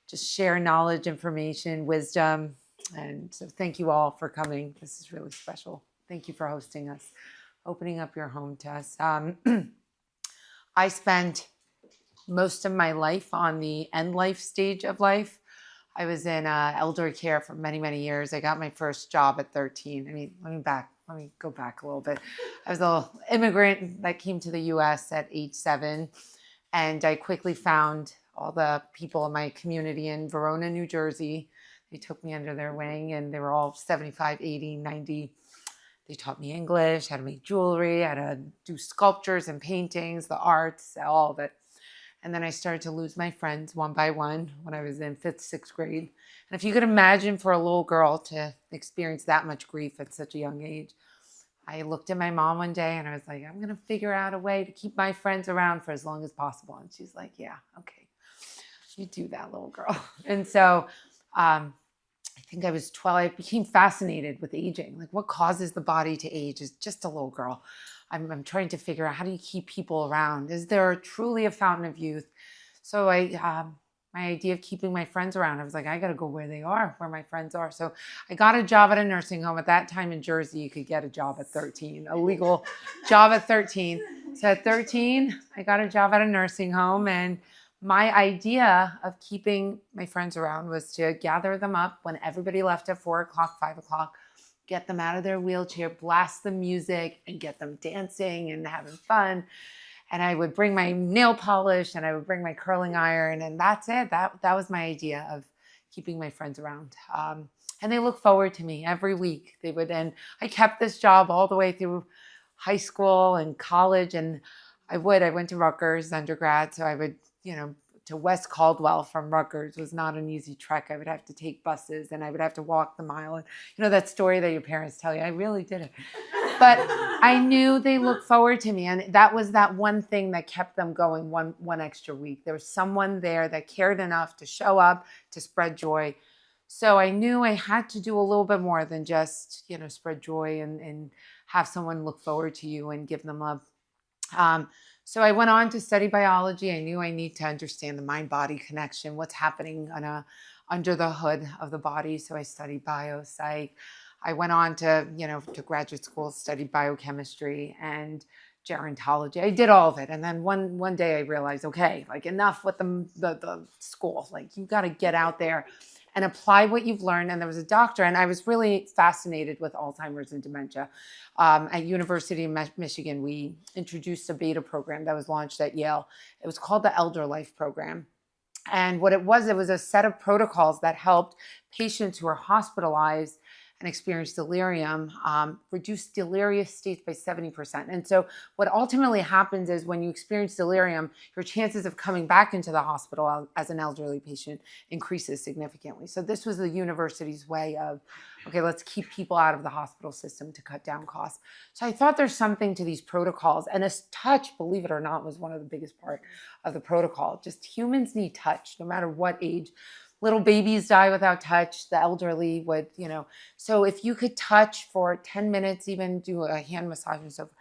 just share knowledge, information, wisdom. And so thank you all for coming. This is really special. Thank you for hosting us, opening up your home to us. I spent most of my life on the end life stage of life. I was in elder care for many, many years. I got my first job at 13. I mean, let me go back a little bit. I was an immigrant that came to the US at age 7. And I quickly found all the people in my community in Verona, New Jersey. They took me under their wing, and they were all 75, 80, 90. They taught me English, how to make jewelry, how to do sculptures and paintings, the arts, all of it. And then I started to lose my friends one by one when I was in 5th, 6th grade. And if you could imagine for a little girl to experience that much grief at such a young age, I looked at my mom one day and I was like, I'm going to figure out a way to keep my friends around for as long as possible. And she's like, yeah, okay, you do that, little girl. And so I think I was 12. I became fascinated with aging. Like, what causes the body to age as just a little girl? I'm trying to figure out, how do you keep people around? Is there truly a fountain of youth? So my idea of keeping my friends around, I was like, I got to go where they are, where my friends are. So I got a job at a nursing home. At that time in Jersey, you could get a job at 13, a legal job at 13. So at 13, I got a job at a nursing home. And my idea of keeping my friends around was to gather them up when everybody left at 4 o'clock, 5 o'clock, get them out of their wheelchair, blast the music, and get them dancing and having fun. and I would bring my nail polish and I would bring my curling iron, and that's it. That was my idea of keeping my friends around. And they look forward to me every week. They would, and I kept this job all the way through high school and college, and I went to Rutgers undergrad, so I would, to West Caldwell from Rutgers was not an easy trek. I would have to take buses and I would have to walk the mile. And that story that your parents tell you, I really did it. But I knew they looked forward to me. And that was that one thing that kept them going one extra week. There was someone there that cared enough to show up, to spread joy. So I knew I had to do a little bit more than just, spread joy and have someone look forward to you and give them love. So I went on to study biology. I knew I need to understand the mind-body connection, what's happening under the hood of the body. So I studied biopsych. I went on to, to graduate school, studied biochemistry and gerontology. I did all of it. And then one day I realized, okay, like enough with the school. Like you got to get out there and apply what you've learned. And there was a doctor, and I was really fascinated with Alzheimer's and dementia. At University of Michigan, we introduced a beta program that was launched at Yale. It was called the Elder Life Program. And what it was a set of protocols that helped patients who are hospitalized and experience delirium, reduce delirious states by 70%. And so what ultimately happens is when you experience delirium, your chances of coming back into the hospital as an elderly patient increases significantly. So this was the university's way of, okay, let's keep people out of the hospital system to cut down costs. So I thought there's something to these protocols. And this touch, believe it or not, was one of the biggest part of the protocol. Just humans need touch, no matter what age. Little babies die without touch. The elderly would, So if you could touch for 10 minutes, even do a hand massage and so forth.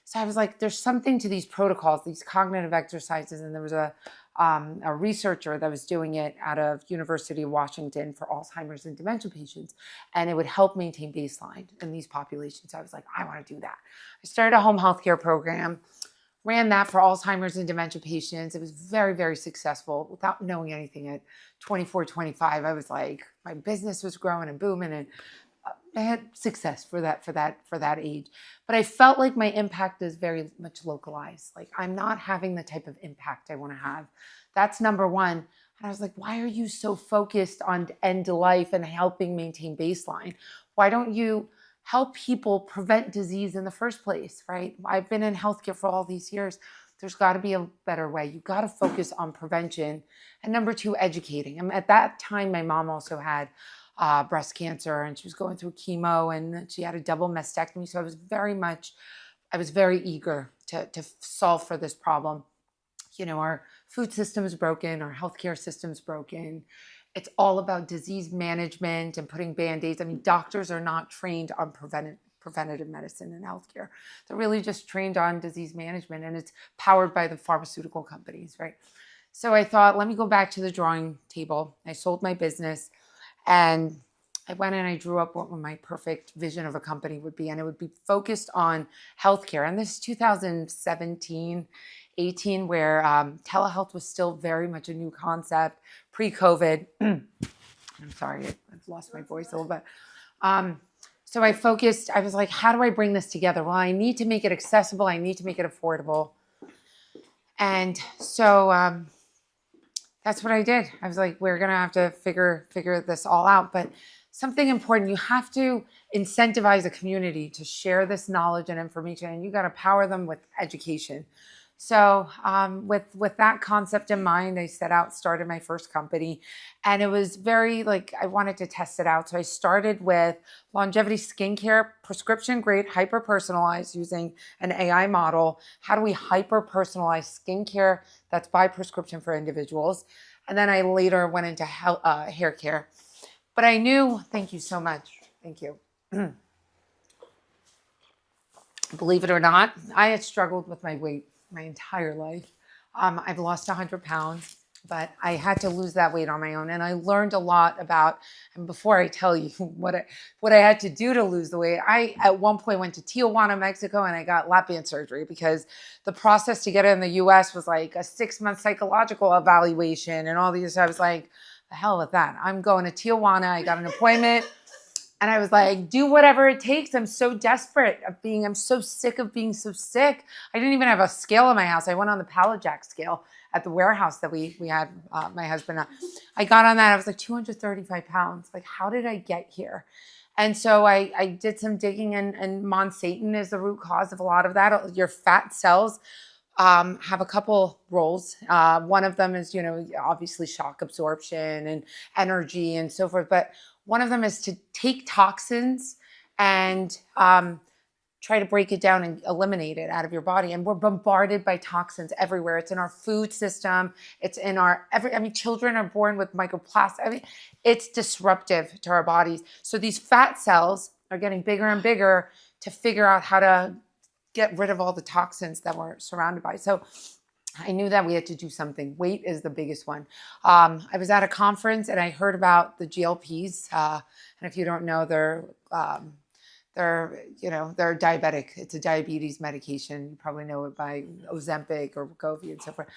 So I was like, there's something to these protocols, these cognitive exercises. And there was a researcher that was doing it out of University of Washington for Alzheimer's and dementia patients. And it would help maintain baseline in these populations. So I was like, I want to do that. I started a home healthcare program. Ran that for Alzheimer's and dementia patients. It was very, very successful without knowing anything. At 24, 25, I was like, my business was growing and booming, and I had success for that age. But I felt like my impact is very much localized. Like I'm not having the type of impact I want to have. That's number one. And I was like, why are you so focused on end of life and helping maintain baseline? Why don't you help people prevent disease in the first place, right? I've been in healthcare for all these years. There's got to be a better way. You've got to focus on prevention. And number two, educating. And at that time, my mom also had breast cancer, and she was going through chemo, and she had a double mastectomy. So I was very eager to solve for this problem. Our food system is broken, our healthcare system is broken. It's all about disease management and putting Band-Aids. I mean, doctors are not trained on preventative medicine and healthcare. They're really just trained on disease management, and it's powered by the pharmaceutical companies, right? So I thought, let me go back to the drawing table. I sold my business, and I went and I drew up what my perfect vision of a company would be, and it would be focused on healthcare. And this is 2017, 18, where telehealth was still very much a new concept, pre-COVID. I'm sorry, I've lost my voice a little bit. So I was like, how do I bring this together? Well, I need to make it accessible. I need to make it affordable. And so that's what I did. I was like, we're going to have to figure this all out. But something important, you have to incentivize a community to share this knowledge and information, and you got to power them with education. So with that concept in mind, I started my first company, and it was very I wanted to test it out. So I started with longevity skincare, prescription grade, hyper personalized using an AI model. How do we hyper personalize skincare that's by prescription for individuals? And then I later went into hair care. But I knew, thank you so much. Thank you. Believe it or not, I had struggled with my weight my entire life. I've lost 100 pounds, but I had to lose that weight on my own. And I learned a lot about, and before I tell you what I had to do to lose the weight, I at one point went to Tijuana, Mexico, and I got lap band surgery because the process to get it in the US was like a 6-month psychological evaluation and all these. I was like, the hell with that. I'm going to Tijuana. I got an appointment. And I was like, do whatever it takes. I'm so desperate I'm so sick of being so sick. I didn't even have a scale in my house. I went on the pallet jack scale at the warehouse that we had, my husband and I got on that. I was like 235 pounds. Like, how did I get here? And so I did some digging, and Monsanto is the root cause of a lot of that. Your fat cells have a couple roles. One of them is, obviously shock absorption and energy and so forth. But one of them is to take toxins and try to break it down and eliminate it out of your body. And we're bombarded by toxins everywhere. It's in our food system. It's in children are born with microplastics. It's disruptive to our bodies. So these fat cells are getting bigger and bigger to figure out how to get rid of all the toxins that we're surrounded by. So I knew that we had to do something. Weight is the biggest one. I was at a conference and I heard about the GLPs. And if you don't know, they're diabetic. It's a diabetes medication. You probably know it by Ozempic or Wegovy and so forth.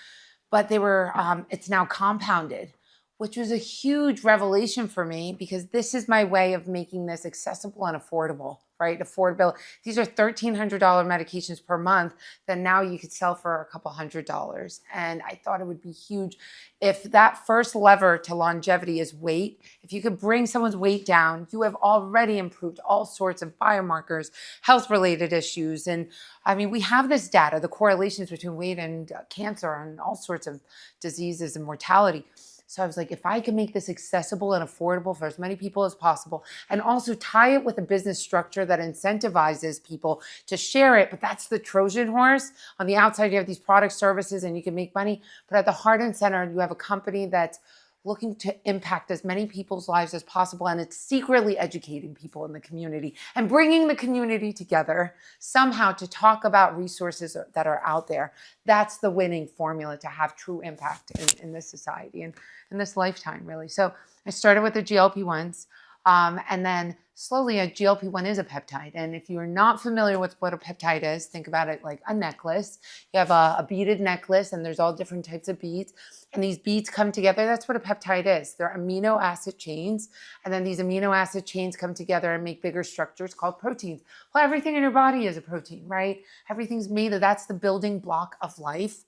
But they were, it's now compounded, which was a huge revelation for me, because this is my way of making this accessible and affordable, right? Affordability. These are $1,300 medications per month that now you could sell for a couple $100s. And I thought it would be huge if that first lever to longevity is weight. If you could bring someone's weight down, you have already improved all sorts of biomarkers, health-related issues. And I mean, we have this data, the correlations between weight and cancer and all sorts of diseases and mortality. So I was like, if I can make this accessible and affordable for as many people as possible, and also tie it with a business structure that incentivizes people to share it, but that's the Trojan horse. On the outside, you have these product services and you can make money, but at the heart and center, you have a company that's looking to impact as many people's lives as possible, and it's secretly educating people in the community and bringing the community together somehow to talk about resources that are out there. That's the winning formula to have true impact in this society and in this lifetime, really. So I started with the GLP-1s, and then slowly a GLP-1 is a peptide. And if you're not familiar with what a peptide is, think about it like a necklace. You have a beaded necklace, and there's all different types of beads. And these beads come together. That's what a peptide is. They're amino acid chains. And then these amino acid chains come together and make bigger structures called proteins. Well, everything in your body is a protein, right? Everything's made of, that's the building block of life.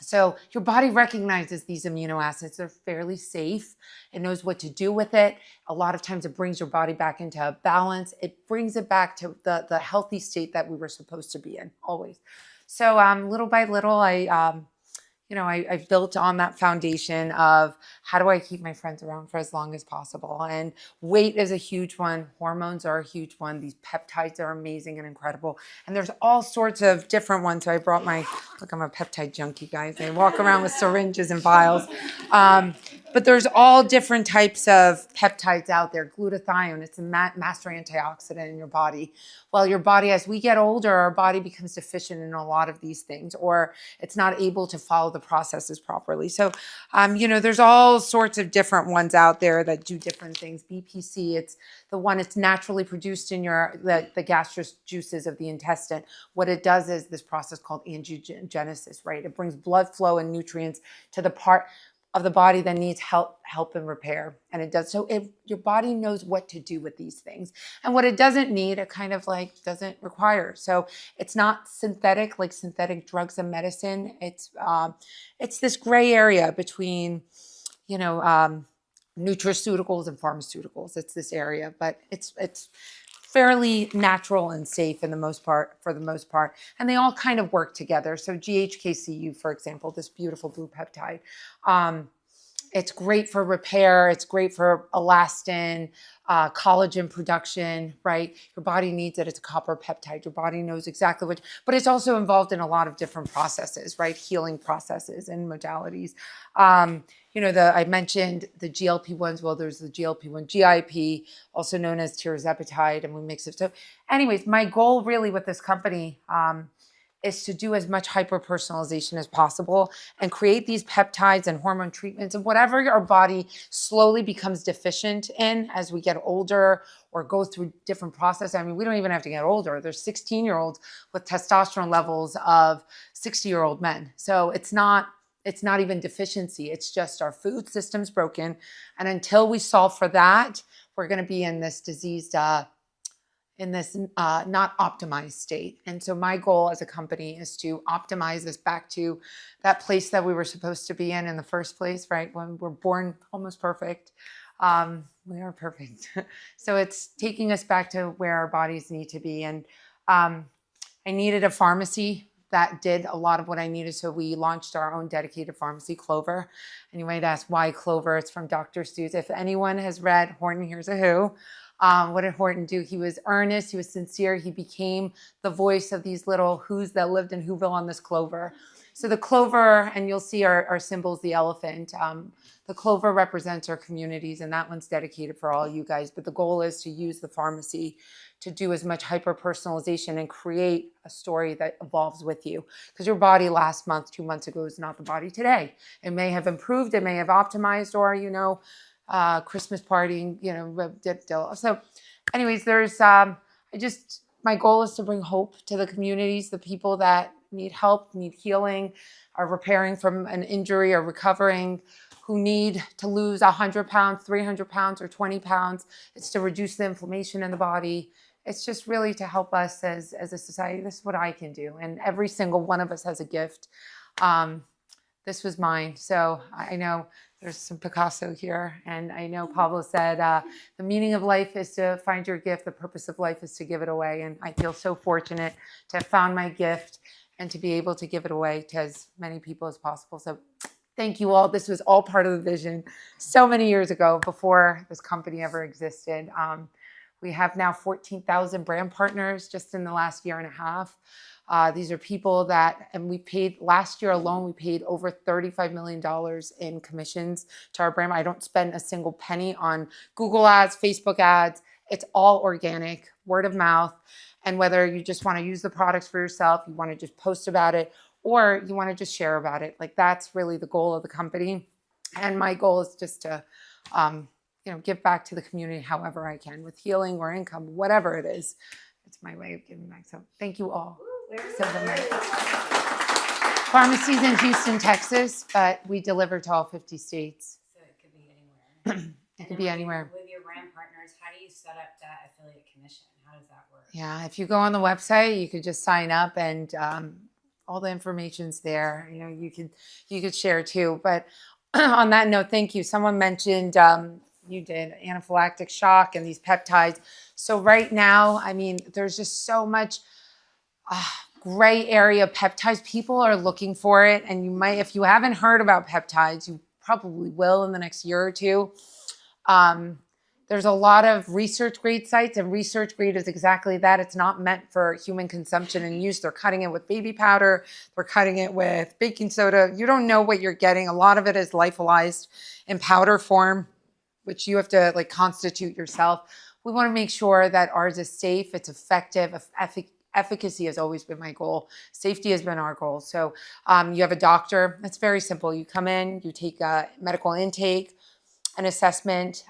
So your body recognizes these amino acids. They're fairly safe. It knows what to do with it. A lot of times it brings your body back into a balance. It brings it back to the healthy state that we were supposed to be in, always. So little by little, I built on that foundation of how do I keep my friends around for as long as possible? And weight is a huge one. Hormones are a huge one. These peptides are amazing and incredible. And there's all sorts of different ones. So I brought look, I'm a peptide junkie, guys. I walk around with syringes and vials. But there's all different types of peptides out there. Glutathione, it's a master antioxidant in your body. Well, your body, as we get older, our body becomes deficient in a lot of these things, or it's not able to follow the processes properly. So, there's all sorts of different ones out there that do different things. BPC, it's the one it's naturally produced in the gastrous juices of the intestine. What it does is this process called angiogenesis, right? It brings blood flow and nutrients to the part of the body that needs help and repair. And it does. So your body knows what to do with these things. And what it doesn't need, it kind of like doesn't require. So it's not synthetic, like synthetic drugs and medicine. It's this gray area between, nutraceuticals and pharmaceuticals. It's this area, but it's fairly natural and safe for the most part. And they all kind of work together. So GHKCU, for example, this beautiful blue peptide, it's great for repair. It's great for elastin, collagen production, right? Your body needs it. It's a copper peptide. Your body knows exactly but it's also involved in a lot of different processes, right? Healing processes and modalities. I mentioned the GLP-1s. Well, there's the GLP-1 GIP, also known as tirzepatide, and we mix it. So anyways, my goal really with this company is to do as much hyper-personalization as possible and create these peptides and hormone treatments and whatever our body slowly becomes deficient in as we get older or go through different processes. I mean, we don't even have to get older. There's 16-year-olds with testosterone levels of 60-year-old men. So it's not even deficiency. It's just our food system's broken. And until we solve for that, we're going to be in this diseased, in this not optimized state. And so my goal as a company is to optimize this back to that place that we were supposed to be in the first place, right? When we're born almost perfect. We are perfect. So it's taking us back to where our bodies need to be. And I needed a pharmacy that did a lot of what I needed. So we launched our own dedicated pharmacy, Clover. And you might ask, why Clover? It's from Dr. Seuss. If anyone has read Horton Hears a Who, what did Horton do? He was earnest, he was sincere, he became the voice of these little who's that lived in Whoville on this clover. So the clover, and you'll see our symbols, the elephant. The clover represents our communities, and that one's dedicated for all you guys. But the goal is to use the pharmacy to do as much hyper-personalization and create a story that evolves with you. Because your body last month, 2 months ago, is not the body today. It may have improved, it may have optimized, or, Christmas partying, So anyways, there's, my goal is to bring hope to the communities, the people that need help, need healing, are repairing from an injury or recovering, who need to lose 100 pounds, 300 pounds, or 20 pounds. It's to reduce the inflammation in the body. It's just really to help us as a society. This is what I can do. And every single one of us has a gift. This was mine. So I know there's some Picasso here. And I know Pablo said, the meaning of life is to find your gift. The purpose of life is to give it away. And I feel so fortunate to have found my gift and to be able to give it away to as many people as possible. So thank you all. This was all part of the vision so many years ago before this company ever existed. We have now 14,000 brand partners just in the last year and a half. These are people and we paid, last year alone, we paid over $35 million in commissions to our brand. I don't spend a single penny on Google ads, Facebook ads. It's all organic, word of mouth. And whether you just want to use the products for yourself, you want to just post about it, or you want to just share about it. Like, that's really the goal of the company. And my goal is just to, give back to the community however I can, with healing or income, whatever it is. It's my way of giving back. So thank you all so much. Pharmacies in Houston, Texas, but we deliver to all 50 states. So it could be anywhere. It could be anywhere. With your brand partners, how do you set up that affiliate commission? How does that work? Yeah, if you go on the website, you could just sign up, and all the information's there. You could share too. But on that note, thank you. Someone mentioned you did anaphylactic shock and these peptides. So right now, there's just so much gray area peptides. People are looking for it, and you might, if you haven't heard about peptides, you probably will in the next year or two. There's a lot of research grade sites, and research grade is exactly that. It's not meant for human consumption and use. They're cutting it with baby powder. They're cutting it with baking soda. You don't know what you're getting. A lot of it is lyophilized in powder form, which you have to constitute yourself. We want to make sure that ours is safe, it's effective. Efficacy has always been my goal. Safety has been our goal. So you have a doctor. It's very simple. You come in, you take a medical intake, an assessment.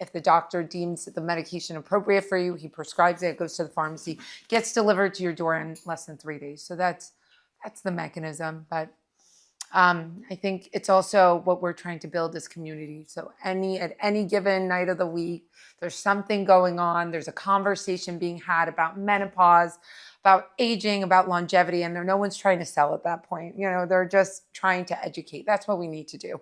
If the doctor deems the medication appropriate for you, he prescribes it, goes to the pharmacy, gets delivered to your door in less than 3 days. So that's the mechanism. But I think it's also what we're trying to build this community. So at any given night of the week, there's something going on. There's a conversation being had about menopause, about aging, about longevity, and no one's trying to sell at that point. They're just trying to educate. That's what we need to do.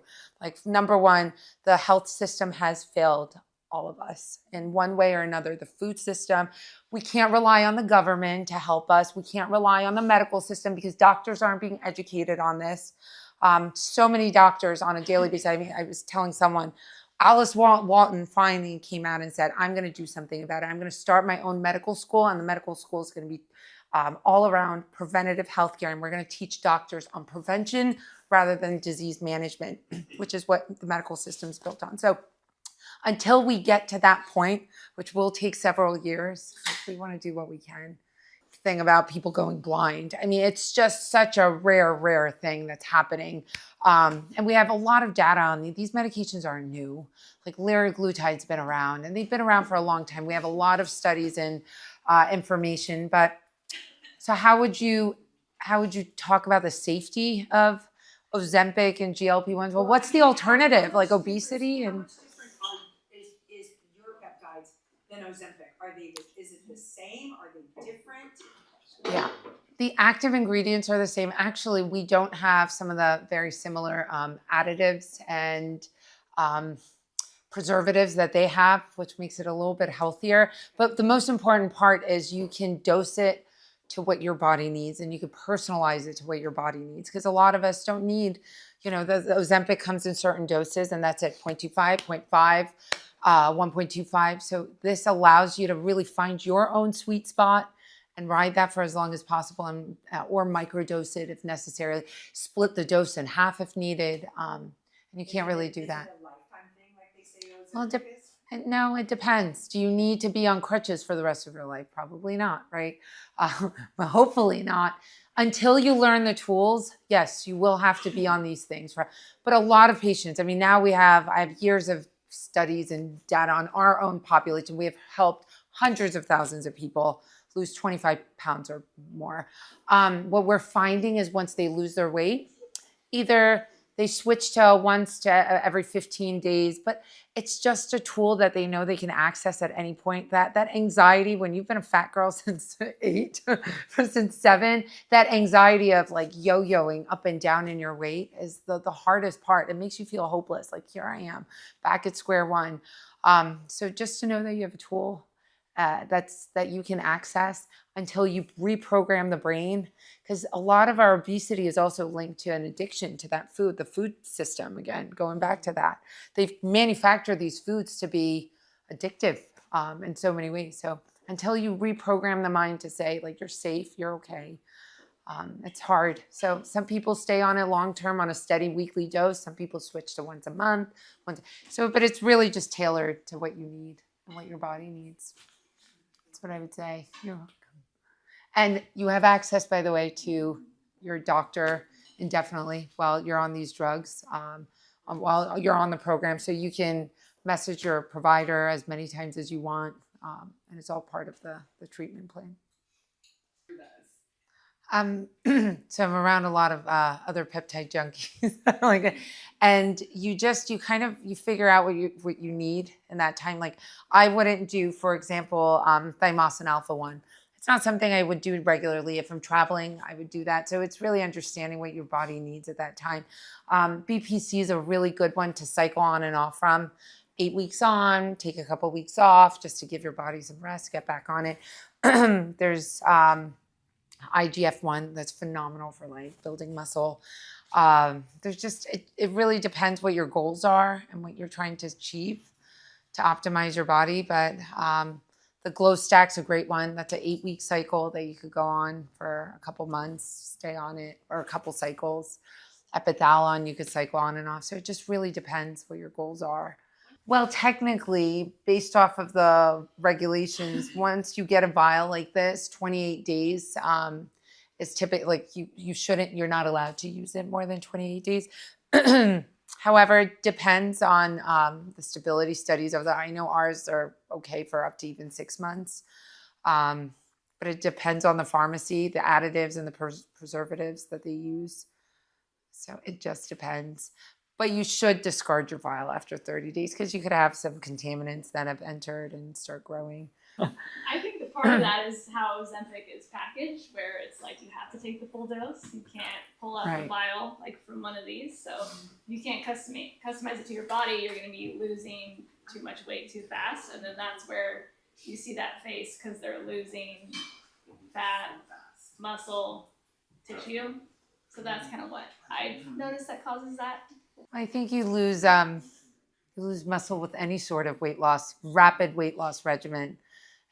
Number one, the health system has failed all of us in one way or another. The food system, we can't rely on the government to help us. We can't rely on the medical system because doctors aren't being educated on this. So many doctors on a daily basis. I was telling someone, Alice Walton finally came out and said, I'm going to do something about it. I'm going to start my own medical school, and the medical school is going to be all around preventative healthcare. And we're going to teach doctors on prevention rather than disease management, which is what the medical system is built on. So until we get to that point, which will take several years, we want to do what we can. Thing about people going blind. It's just such a rare thing that's happening. And we have a lot of data on these medications are new. Liraglutide's been around, and they've been around for a long time. We have a lot of studies and information. But so how would you talk about the safety of Ozempic and GLP-1s? Well, what's the alternative? Obesity and Is your than Ozempic? Is it the same? Are they different? Yeah. The active ingredients are the same. Actually, we don't have some of the very similar additives and preservatives that they have, which makes it a little bit healthier. But the most important part is you can dose it to what your body needs, and you can personalize it to what your body needs. Because a lot of us don't need, the Ozempic comes in certain doses, and that's at 0.25, 0.5, 1.25. So this allows you to really find your own sweet spot and ride that for as long as possible, and or microdose it if necessary. Split the dose in half if needed. And you can't really do that. Is it a lifetime thing like they say Well, Ozempic is? No, it depends. Do you need to be on crutches for the rest of your life? Probably not, right? But hopefully not. Until you learn the tools, yes, you will have to be on these things. But a lot of patients, I mean, now I have years of studies and data on our own population. We have helped hundreds of thousands of people lose 25 pounds or more. What we're finding is once they lose their weight, either they switch to once to every 15 days, but it's just a tool that they know they can access at any point. That anxiety, when you've been a fat girl since 8, since 7, that anxiety of like yo-yoing up and down in your weight is the hardest part. It makes you feel hopeless. Like, here I am back at square one. So just to know that you have a tool that you can access until you reprogram the brain, because a lot of our obesity is also linked to an addiction to that food, the food system. Again, going back to that, they've manufactured these foods to be addictive in so many ways. So until you reprogram the mind to say, like, you're safe, you're okay, it's hard. So some people stay on it long term on a steady weekly dose. Some people switch to once a month. But it's really just tailored to what you need and what your body needs. That's what I would say. You're welcome. And you have access, by the way, to your doctor indefinitely while you're on these drugs, while you're on the program. So you can message your provider as many times as you want, and it's all part of the treatment plan. So I'm around a lot of other peptide junkies, and you figure out what you need in that time. Like, I wouldn't do, for example, thymosin alpha 1. It's not something I would do regularly. If I'm traveling, I would do that. So it's really understanding what your body needs at that time. BPC is a really good one to cycle on and off from. 8 weeks on, take a couple weeks off just to give your body some rest, get back on it. There's IGF-1 that's phenomenal for building muscle. There's just, it really depends what your goals are and what you're trying to achieve to optimize your body. But the Glow Stack's a great one. That's an 8-week cycle that you could go on for a couple months, stay on it, or a couple cycles. Epithalon, you could cycle on and off. So it just really depends what your goals are. Well, technically, based off of the regulations, once you get a vial like this, 28 days is typically, you're not allowed to use it more than 28 days. However, it depends on the stability studies of that. I know ours are okay for up to even 6 months, but it depends on the pharmacy, the additives and the preservatives that they use. So it just depends. But you should discard your vial after 30 days because you could have some contaminants that have entered and start growing. I think the part of that is how Ozempic is packaged, where it's like you have to take the full dose. You can't pull out the vial like from one of these. So you can't customize it to your body. You're going to be losing too much weight too fast. And then that's where you see that face because they're losing fat, muscle, tissue. So that's kind of what I've noticed that causes that. I think you lose muscle with any sort of weight loss, rapid weight loss regimen.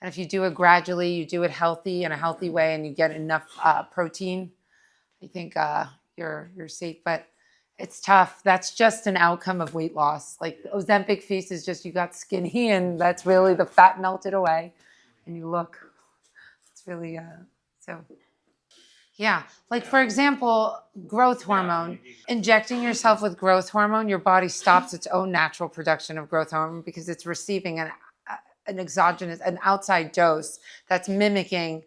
And if you do it gradually, you do it healthy in a healthy way, and you get enough protein, I think you're safe. But it's tough. That's just an outcome of weight loss. Like the Ozempic face is just you got skinny, and that's really the fat melted away, and you look. It's really so. Yeah, like for example, growth hormone. Injecting yourself with growth hormone, your body stops its own natural production of growth hormone because it's receiving an exogenous, an outside dose that's mimicking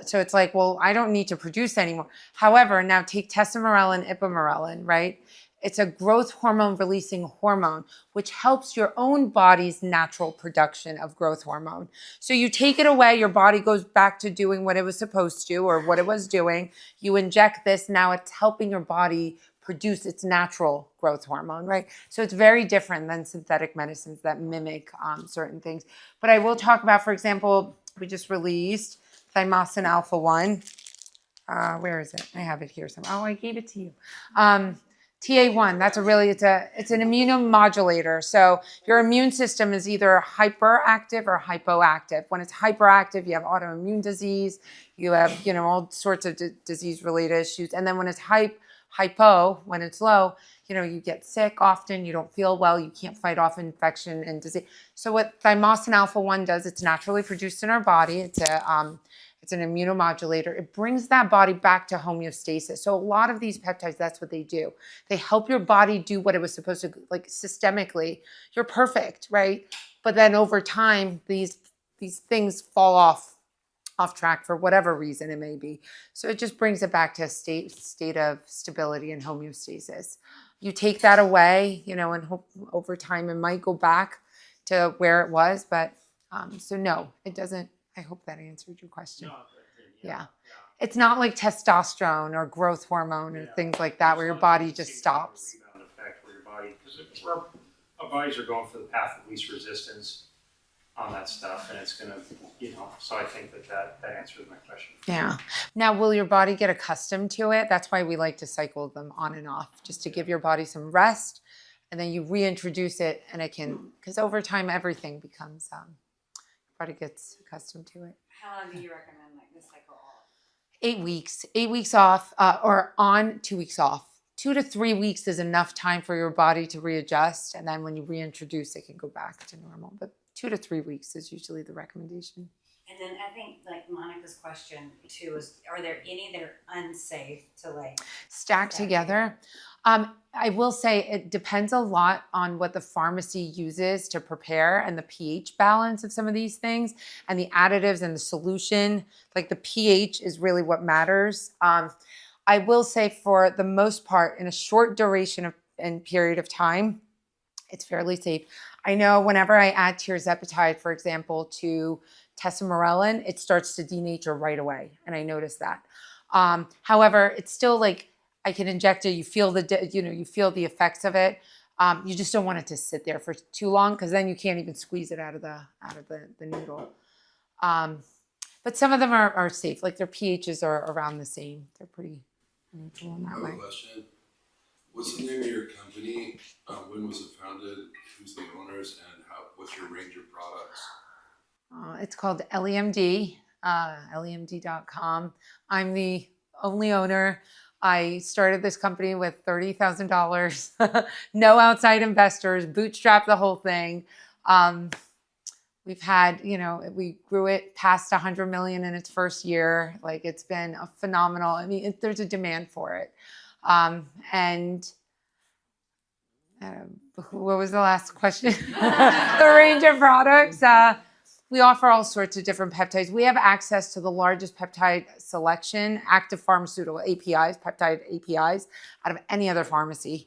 so it's like, well, I don't need to produce anymore. However, now take tesamorelin, ipamorelin, right? It's a growth hormone releasing hormone, which helps your own body's natural production of growth hormone. So you take it away, your body goes back to doing what it was supposed to or what it was doing. You inject this, now it's helping your body produce its natural growth hormone, right? So it's very different than synthetic medicines that mimic certain things. But I will talk about, for example, we just released Thymosin Alpha 1. Where is it? I have it here somewhere. Oh, I gave it to you. TA1, that's it's an immunomodulator. So your immune system is either hyperactive or hypoactive. When it's hyperactive, you have autoimmune disease, you have, all sorts of disease-related issues. And then when it's hypo, when it's low, you get sick often, you don't feel well, you can't fight off infection and disease. So what Thymosin Alpha 1 does, it's naturally produced in our body. It's an immunomodulator. It brings that body back to homeostasis. So a lot of these peptides, that's what they do. They help your body do what it was supposed to, like systemically. You're perfect, right? But then over time, these things fall off track for whatever reason it may be. So it just brings it back to a state of stability and homeostasis. You take that away, and over time it might go back to where it was. But so no, it doesn't. I hope that answered your question. No, Yeah. It's not like testosterone or growth hormone or things like that where your body just stops. Rebound effect where your body, because our bodies are going for the path of least resistance on that stuff, and it's gonna, so I think that answers my question. Yeah. Now, will your body get accustomed to it? That's why we like to cycle them on and off, just to give your body some rest, and then you reintroduce it, and it can, because over time everything becomes, body gets accustomed to it. How long do you recommend the cycle off? 8 weeks. 8 weeks off, or on, 2 weeks off. 2 to 3 weeks is enough time for your body to readjust, and then when you reintroduce, it can go back to normal. But 2 to 3 weeks is usually the recommendation. And then I think Monica's question too is, are there any that are unsafe to stack together? I will say it depends a lot on what the pharmacy uses to prepare and the pH balance of some of these things and the additives and the solution. Like the pH is really what matters. I will say for the most part, in a short duration and period of time, it's fairly safe. I know whenever I add tirzepatide, for example, to tesamorelin, it starts to denature right away. And I noticed that. However, it's still I can inject it. You feel you feel the effects of it. You just don't want it to sit there for too long because then you can't even squeeze it out of the needle. But some of them are safe. Their pHs are around the same. They're pretty neutral in that way. I have a question. What's the name of your company? When was it founded? Who's the owners? And what's your range of products? It's called LEMD, lemd.com. I'm the only owner. I started this company with $30,000, no outside investors, bootstrapped the whole thing. We've had, we grew it past 100 million in its first year. It's been a phenomenal, there's a demand for it. What was the last question? The range of products. We offer all sorts of different peptides. We have access to the largest peptide selection, active pharmaceutical APIs, peptide APIs, out of any other pharmacy.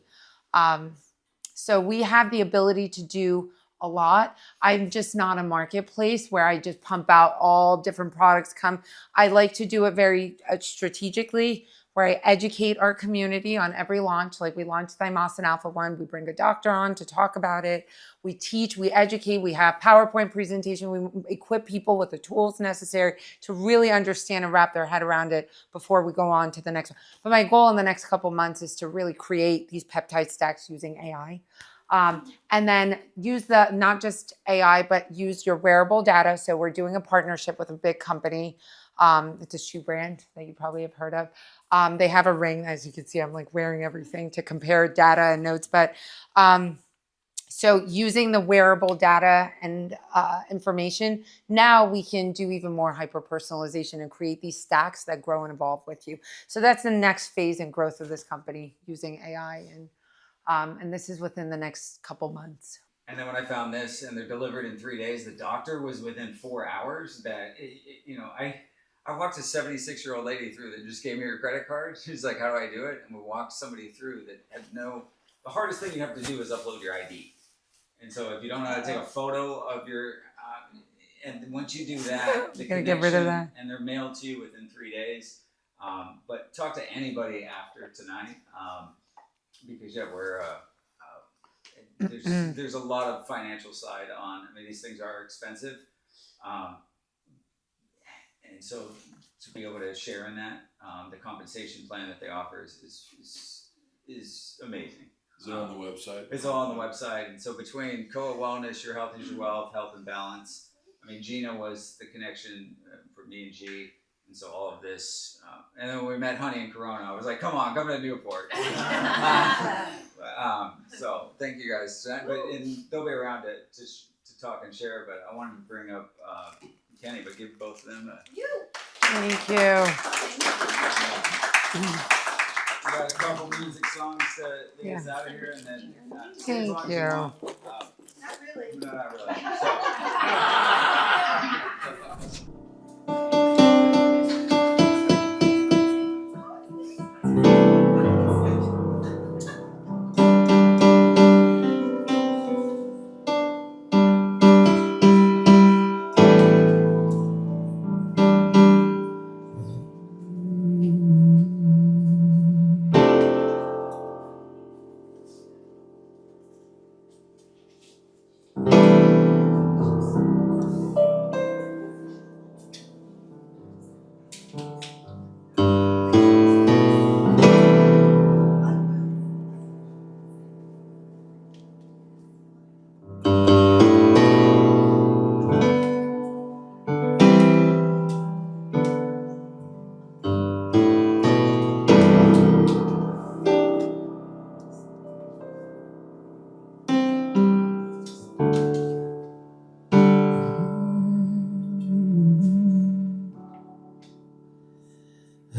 So we have the ability to do a lot. I'm just not a marketplace where I just pump out all different products come. I like to do it very strategically, where I educate our community on every launch. We launched Thymosin Alpha 1. We bring a doctor on to talk about it. We teach, we educate, we have PowerPoint presentation. We equip people with the tools necessary to really understand and wrap their head around it before we go on to the next one. But my goal in the next couple months is to really create these peptide stacks using AI. And then use not just AI, but use your wearable data. So we're doing a partnership with a big company. It's a shoe brand that you probably have heard of. They have a ring, as you can see, I'm wearing everything to compare data and notes. But so using the wearable data and information, now we can do even more hyper-personalization and create these stacks that grow and evolve with you. So that's the next phase in growth of this company using AI. And this is within the next couple months. And then when I found this and they're delivered in 3 days, the doctor was within 4 hours. I walked a 76-year-old lady through that just gave me her credit card. She's like, how do I do it? And we walked somebody through that had no the hardest thing you have to do is upload your ID. And so if you don't know how to take a photo of your, and once you do that, the You gotta get rid of connection- that. and they're mailed to you within 3 days. But talk to anybody after tonight, because yeah, we're there's a lot of financial side on. I mean, these things are expensive, and so to be able to share in that, the compensation plan that they offer is amazing. Is it on the website? It's all on the website, and so between Koa Wellness, Your Health is Your Wealth, Health and Balance. I mean, Gina was the connection for me and G, and so all of this. And then when we met Honey in Corona, I was like, "Come on, come to Newport." So thank you guys, and they'll be around to talk and share. But I wanted to bring up Kenny, but give both of them a. Thank you. We got a couple music songs to lead us out of here, and then stay as long as Thank you. want. Not really. No, not really.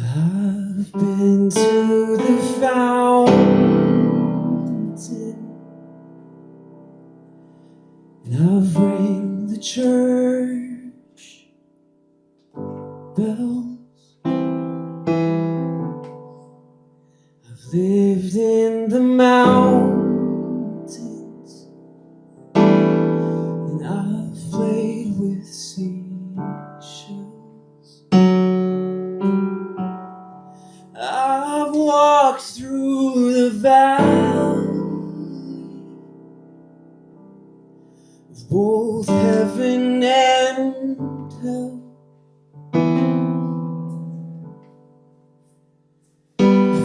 I've been to the fountain and I've rang the church bells. I've lived in the mountains and I've played with seashells. I've walked through the valley of both heaven and hell.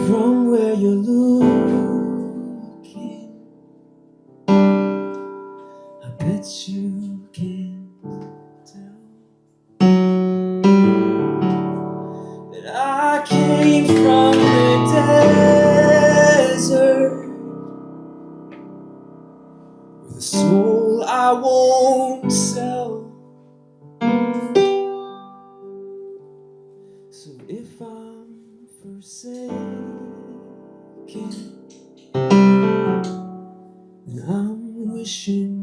From where you're looking, I bet you can't tell that I came from the desert with a soul I won't sell. So if I'm forsaken, then I'm wishing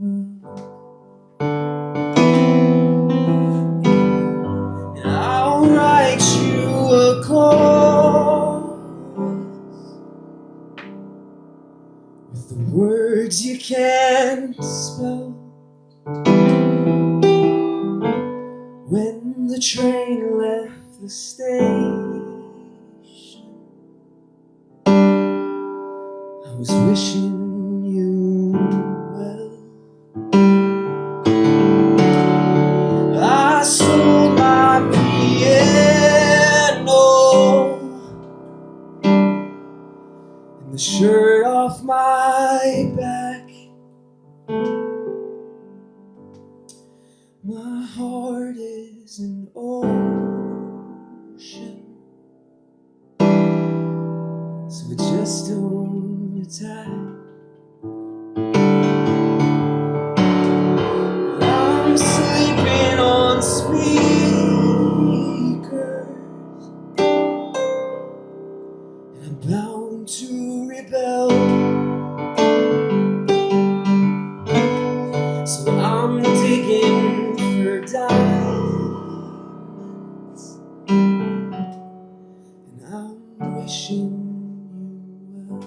you well. And I'll write you a chorus with the words you can't spell. When the train left the station, I was wishing you well. I sold my piano and the shirt off my back. My heart is an ocean, so just don't attack. I'm sleeping on speakers, and I'm bound to rebel. So I'm digging for diamonds, and I'm wishing you well.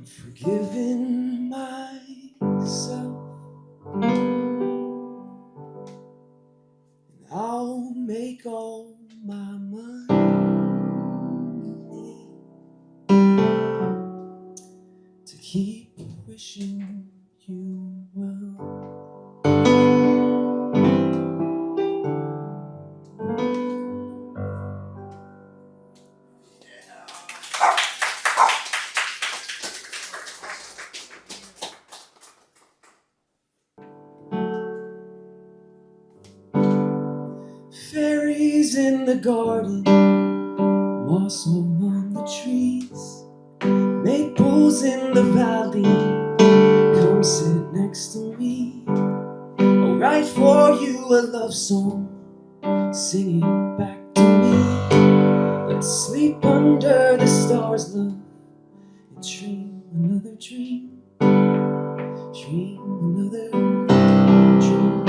forgiving myself. And I'll make all my money to keep wishing you well. Fairies in the garden, moss all on the trees, maples in the valley, come sit next to me. I'll write for you a love song, sing it back to me. Let's sleep under the stars, love, and dream another dream. Dream another dream.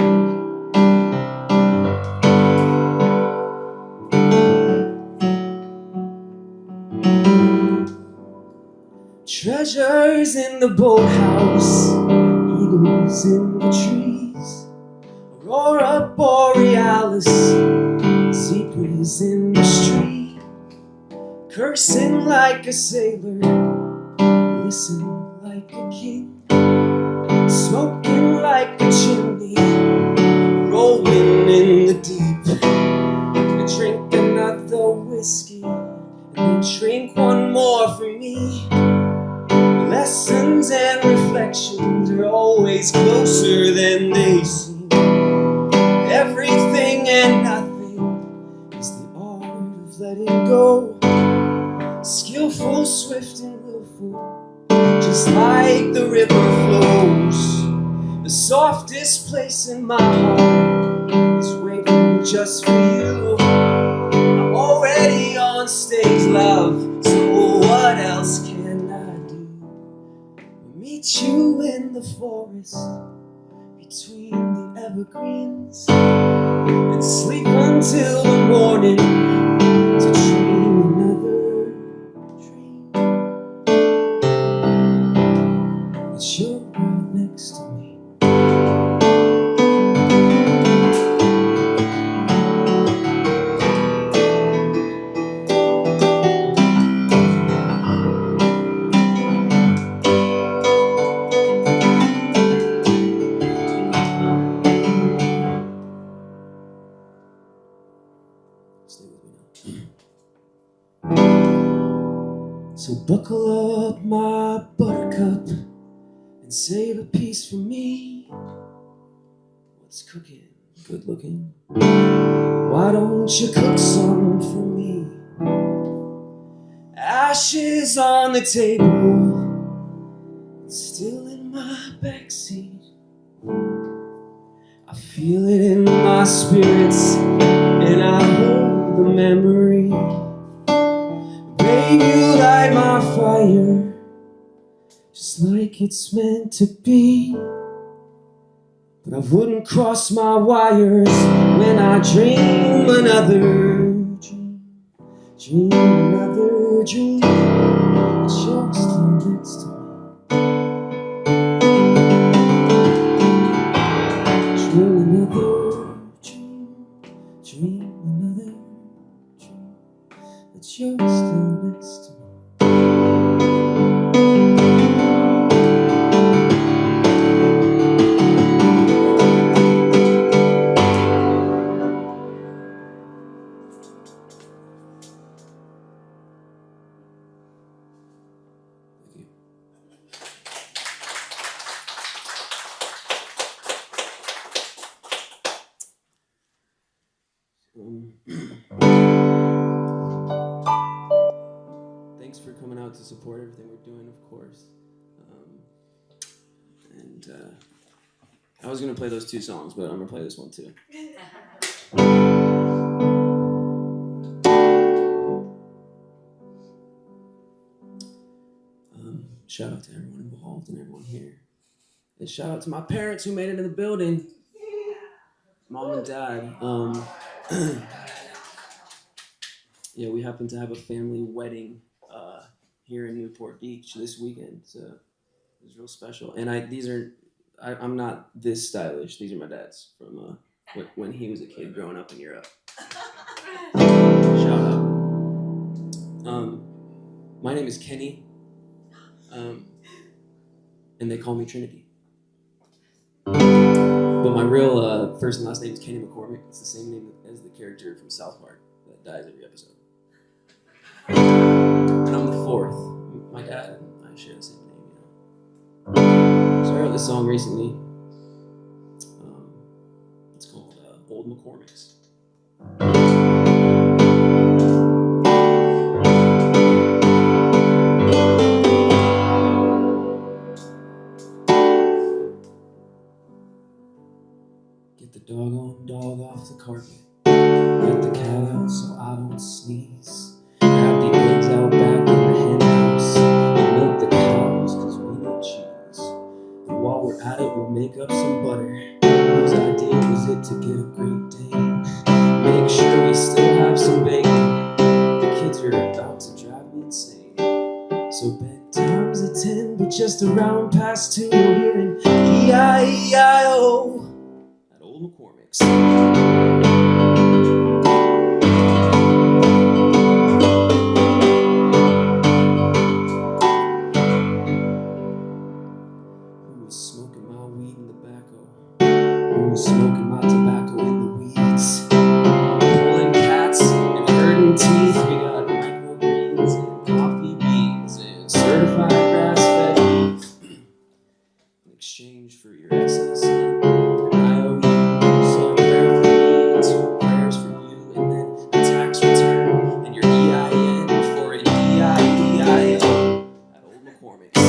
Treasures in the boathouse, eagles in the trees, aurora borealis, zebras in the street, cursing like a sailor, listen like a king, smoking like a chimney, rolling in the deep. Drink another whiskey, and then drink one more for me. Lessons and reflections are always closer than they seem. Everything and nothing is the art of letting go. Skillful, swift, and willful, just like the river flows. The softest place in my heart is waiting just for you. I'm already on stage, love, so what else can I do? Meet you in the forest between the evergreens and sleep until the morning to dream another dream. But you're right next to me. So buckle up, my buttercup, and save a piece for me. What's cooking? Good looking. Why don't you cook some for me? Ashes on the table, still in my backseat. I feel it in my spirits, and I hold the memory. Babe, you light my fire, just like it's meant to be. But I wouldn't cross my wires when I dream another dream. Dream another dream, but you're still next to me. Dream another dream, dream another dream, but you're still next to me. Thanks for coming out to support everything we're doing, of course. I was gonna play those two songs, but I'm gonna play this one too. Shout out to everyone involved and everyone here. And shout out to my parents who made it in the building. Mom and Dad. Yeah, we happen to have a family wedding here in Newport Beach this weekend. So it was real special. And I'm not this stylish. These are my dad's from when he was a kid growing up in Europe. Shout out. My name is Kenny, and they call me Trinity. But my real first and last name is Kenny McCormick. It's the same name as the character from South Park that dies every episode. And I'm the fourth. My dad and I share the same name, So I wrote this song recently. It's called Old McCormick's. Get the doggone dog off the carpet. Let the cat out so I don't sneeze. Grab the eggs out back in the hen house. And milk the cows cause we need cheese. And while we're at it, we'll make up some butter. Whose idea was it to get a Great Dane? Make sure we still have some bacon. The kids are about to drive me insane. So bedtime's at 10, but just around past 2, we're hearing E-I-E-I-O at Old McCormick's. Who's smoking my weed and tobacco? Who's smoking my tobacco in the weeds? Pulling cats and herding teeth. We got microgreens and coffee beans and certified grass-fed beef in exchange for your SSN. And I owe you, so a prayer for me, 2 prayers for you, and then a tax return and your EIN for an EIEIO at Old McCormick's.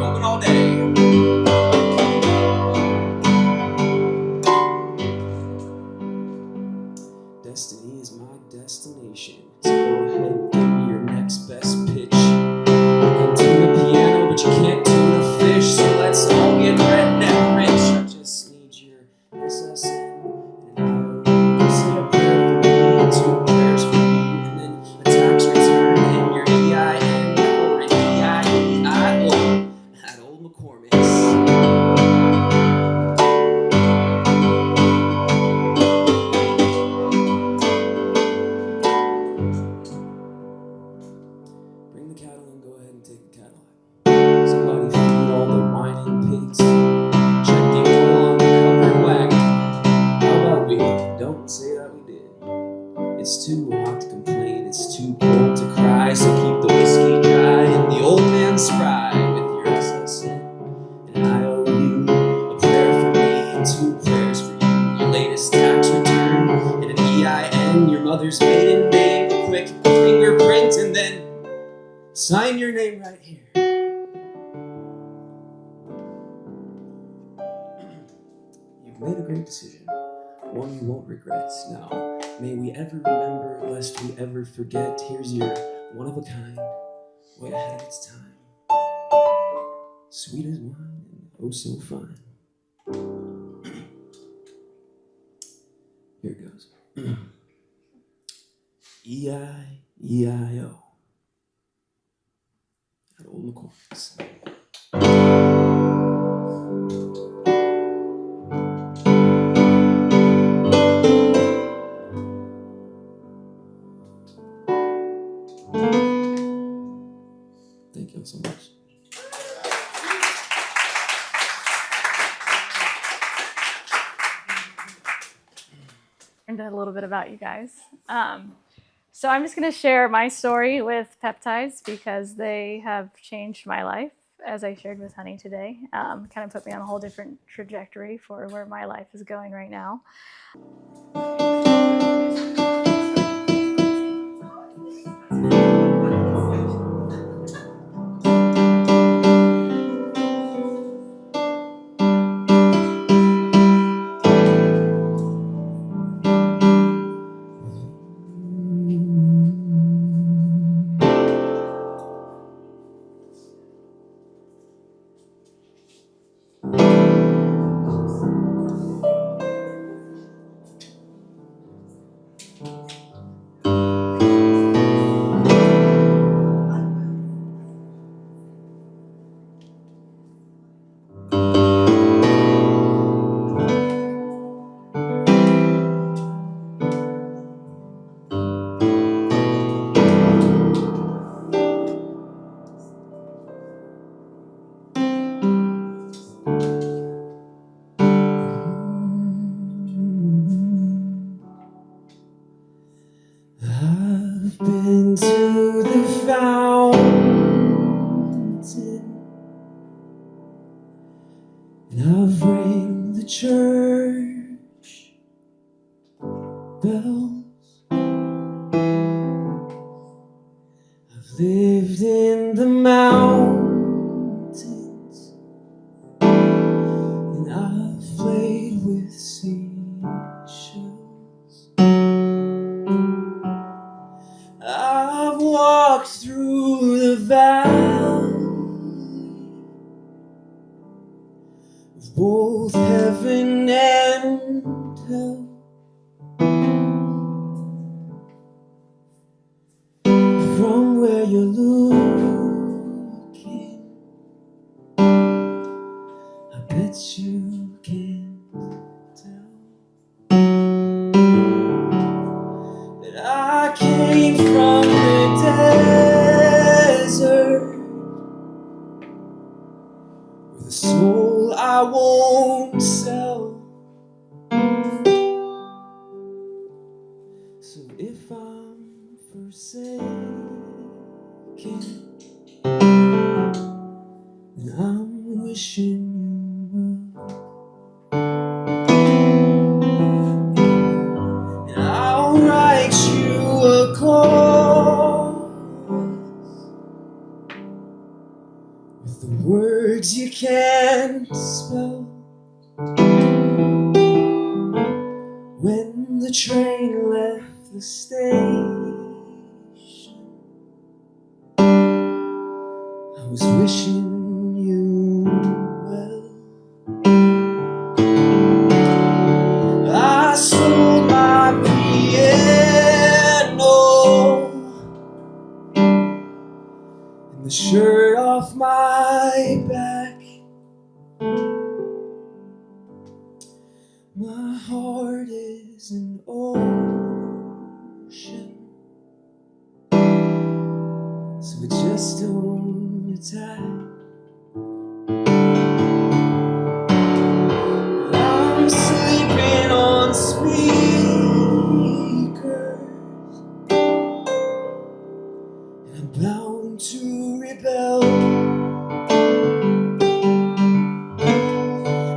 Open all day. Destiny is my destination. So go ahead and give me your next best pitch. You can tune a piano, but you can't tune a fish. So let's all get redneck rich. I just need your SSN and say a prayer for me, 2 prayers for you, and then a tax return and your EIN for an EIEIO at Old McCormick's. Bring the cattle and go ahead and take the cattle out. Somebody feed all the whining pigs. Check the oil on the covered wagon. How about we don't say that we did? It's too hot to complain, it's too cold to cry. So keep the whiskey dry and the old man spry with your SSN. And I owe you a prayer for me and 2 prayers for you. Your latest tax return and an EIN, your mother's maiden name, a quick fingerprint, and then sign your name right here. You've made a great decision, one you won't regret. Now, may we ever remember, lest we ever forget. Here's your one of a kind, way ahead of its time. Sweet as wine and oh so fine. Here it goes. E-I-E-I-O at Old McCormick's. Thank you all so much. Learned a little bit about you guys. So I'm just going to share my story with peptides because they have changed my life, as I shared with Honey today. Kind of put me on a whole different trajectory for where my life is going right now. I've been to the fountain, and I've rang the church bells. I've lived in the mountains, and I've played with seashells. I've walked through the valley of both heaven and hell. From where you're looking, I bet you can't tell that I came from the desert with a soul I won't sell. So if I'm forsaken, then I'm wishing you well. And I'll write you a chorus with the words you can't spell. When the train left the station, I was wishing you well. I sold my piano and the shirt off my back. My heart is an ocean, so it just don't attack. I'm sleeping on speakers, and I'm bound to rebel.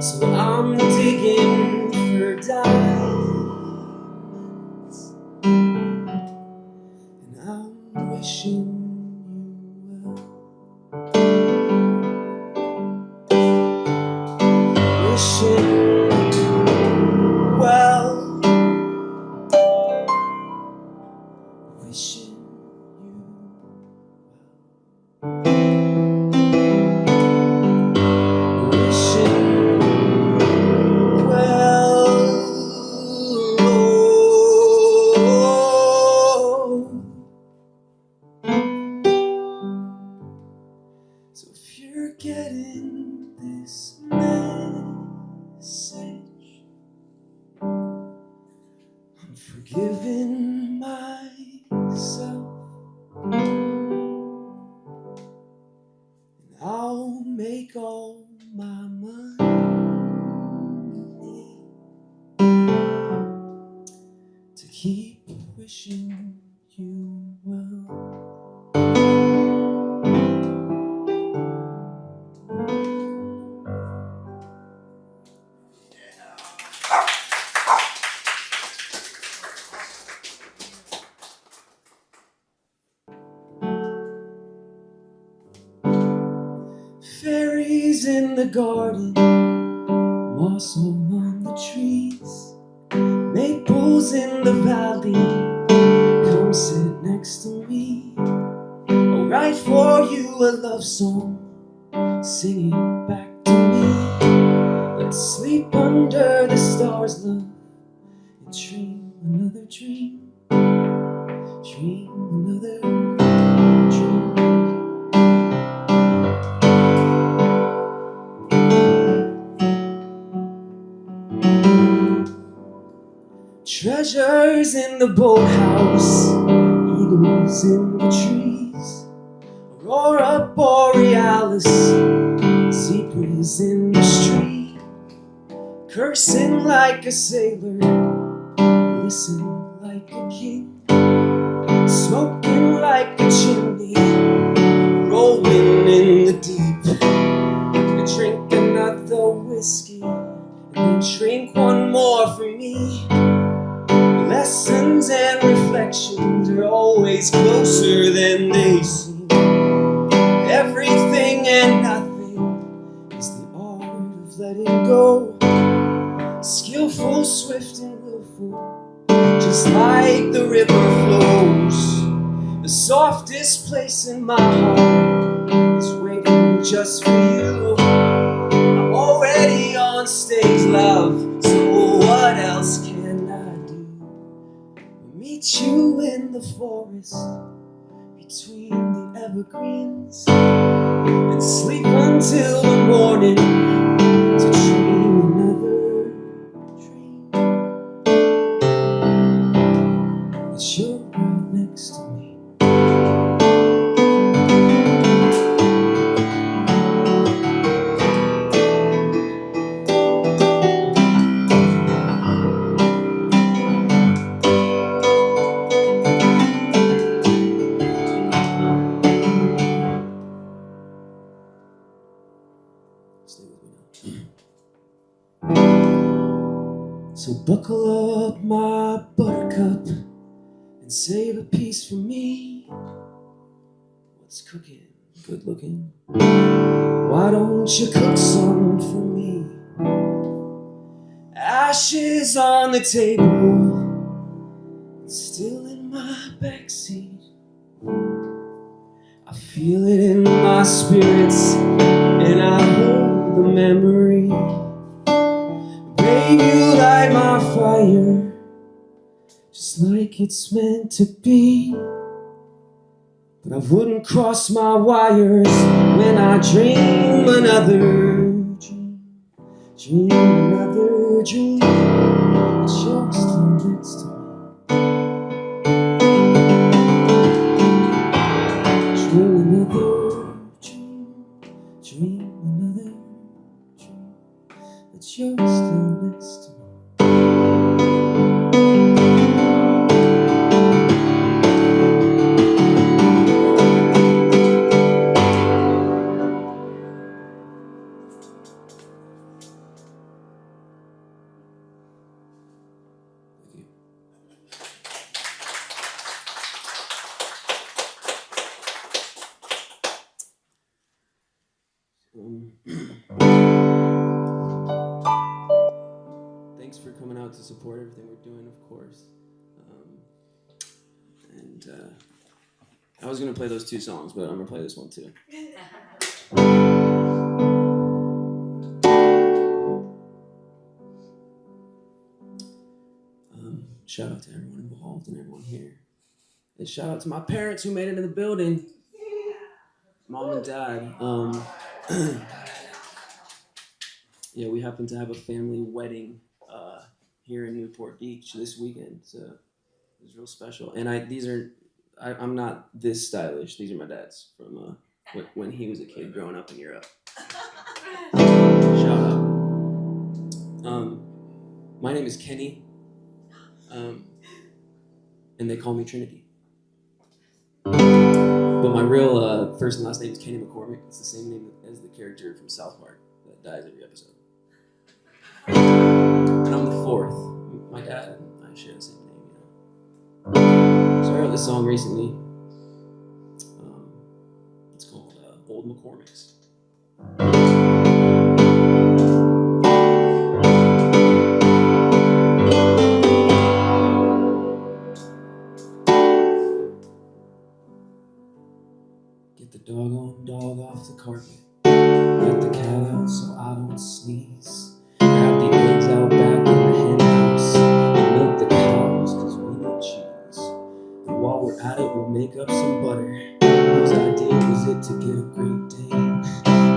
So I'm digging for diamonds, and I'm wishing you well. Wishing you well. Wishing you well. Wishing well. So if you're getting this message, I'm forgiving myself, and I'll make all my money to keep wishing you well. Fairies in the garden, moss all on the trees, maples in the valley, come sit next to me. I'll write for you a love song, sing it back to me. Let's sleep under the stars, love, and dream another dream. Dream another dream. Treasures in the boathouse, eagles in the trees, aurora borealis, zebras in the street, cursing like a sailor, listen like a king, smoke always closer than they seem. Everything and nothing is the art of letting go. Skillful, swift, and willful, just like the river flows. The softest place in my heart is waiting just for you. I'm already on stage, love, so what else can I do? Meet you in the forest between the evergreens and sleep until the morning to dream another dream. But you're right next to me. Stay with me now. So buckle up, my buttercup, and save a piece for me. What's cooking? Good looking. Why don't you cook some for me? Ashes on the table, still in my backseat. I feel it in my spirits, and I hold the memory. Babe, you light my fire, just like it's meant to be. But I wouldn't cross my wires when I dream another dream. Dream another dream, but you're still next to me. Dream another dream, dream another dream, but you're still next to me. Thanks for coming out to support everything we're doing, of course. I was gonna play those two songs, but I'm gonna play this one too. Shout out to everyone involved and everyone here. And shout out to my parents who made it in the building. Mom and Dad. Yeah, we happen to have a family wedding here in Newport Beach this weekend, so it was real special. And I'm not this stylish. These are my dad's from when he was a kid growing up in Europe. Shout out. My name is Kenny, and they call me Trinity. But my real first and last name is Kenny McCormick. It's the same name as the character from South Park that dies every episode. And I'm the fourth. My dad and I share the same name, you know. So I wrote this song recently. It's called Old McCormick's. Get the doggone dog off the carpet. Let the cat out so I don't sneeze. Grab the eggs out back in the hen house and milk the cows cause we need cheese. And while we're at it, we'll make up some butter. Whose idea was it to get a Great Dane?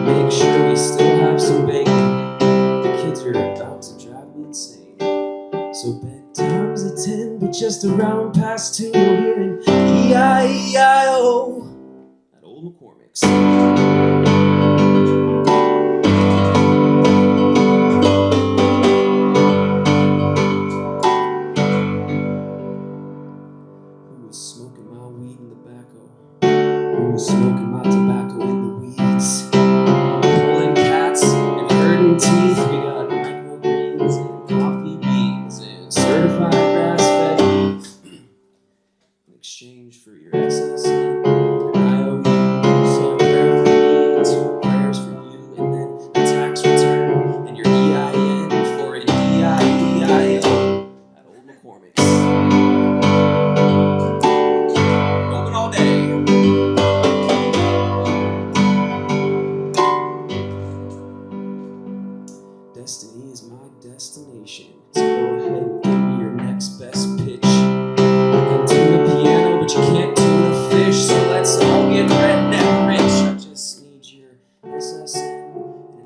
Make sure we still have some bacon. The kids are about to drive me insane. So bedtime's at 10, but just around past 2 we're hearing E-I-E-I-O at Old McCormick's. Smoking my weed and tobacco. Who was smoking my tobacco in the weeds? Pulling cats and herding teeth. We got microgreens and coffee beans and certified grass-fed beef in exchange for your your SSN. And I owe you, say a prayer for me, and 2 prayers for you, and then a tax return, and your EIN for an EIEIO at Old McCormick's. Open all day. Destiny is my destination. So go ahead and give me your next best pitch. You can tune a piano, but you can't tune a fish. So let's all get redneck rich. I just need your SSN.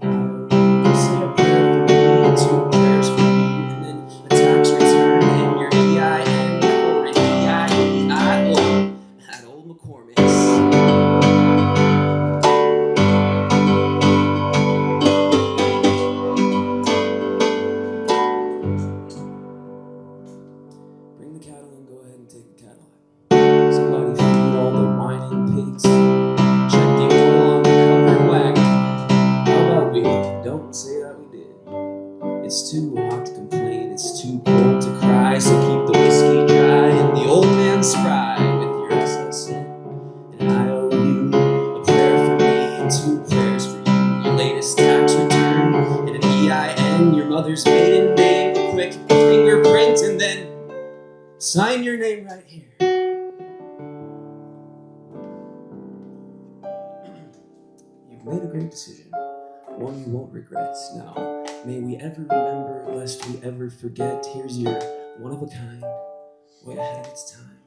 And I say a prayer for me, and 2 prayers for you, and then a tax return and your EIN for an EIEIO at Old McCormick's. Bring the cattle and go ahead and take the Cadillac. Somebody feed all the whining pigs. Check the oil on the covered wagon. How about we don't say that we did? It's too hot to complain, it's too cold to cry. So keep the whiskey dry and the old man spry with your SSN. And I owe you a prayer for me and 2 prayers for you. Your latest tax return and an EIN, your mother's maiden name, a quick fingerprint, and then sign your name right here. You've made a great decision, one you won't regret. Now, may we ever remember, lest we ever forget. Here's your one of a kind, way ahead of its time.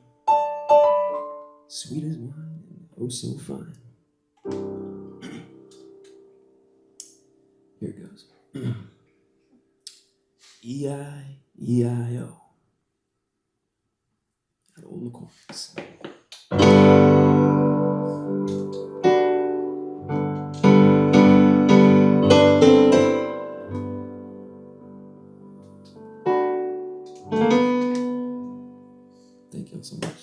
Sweet as wine and oh so fine. Here it goes. EIEIO at Old McCormick's. Thank you all so much.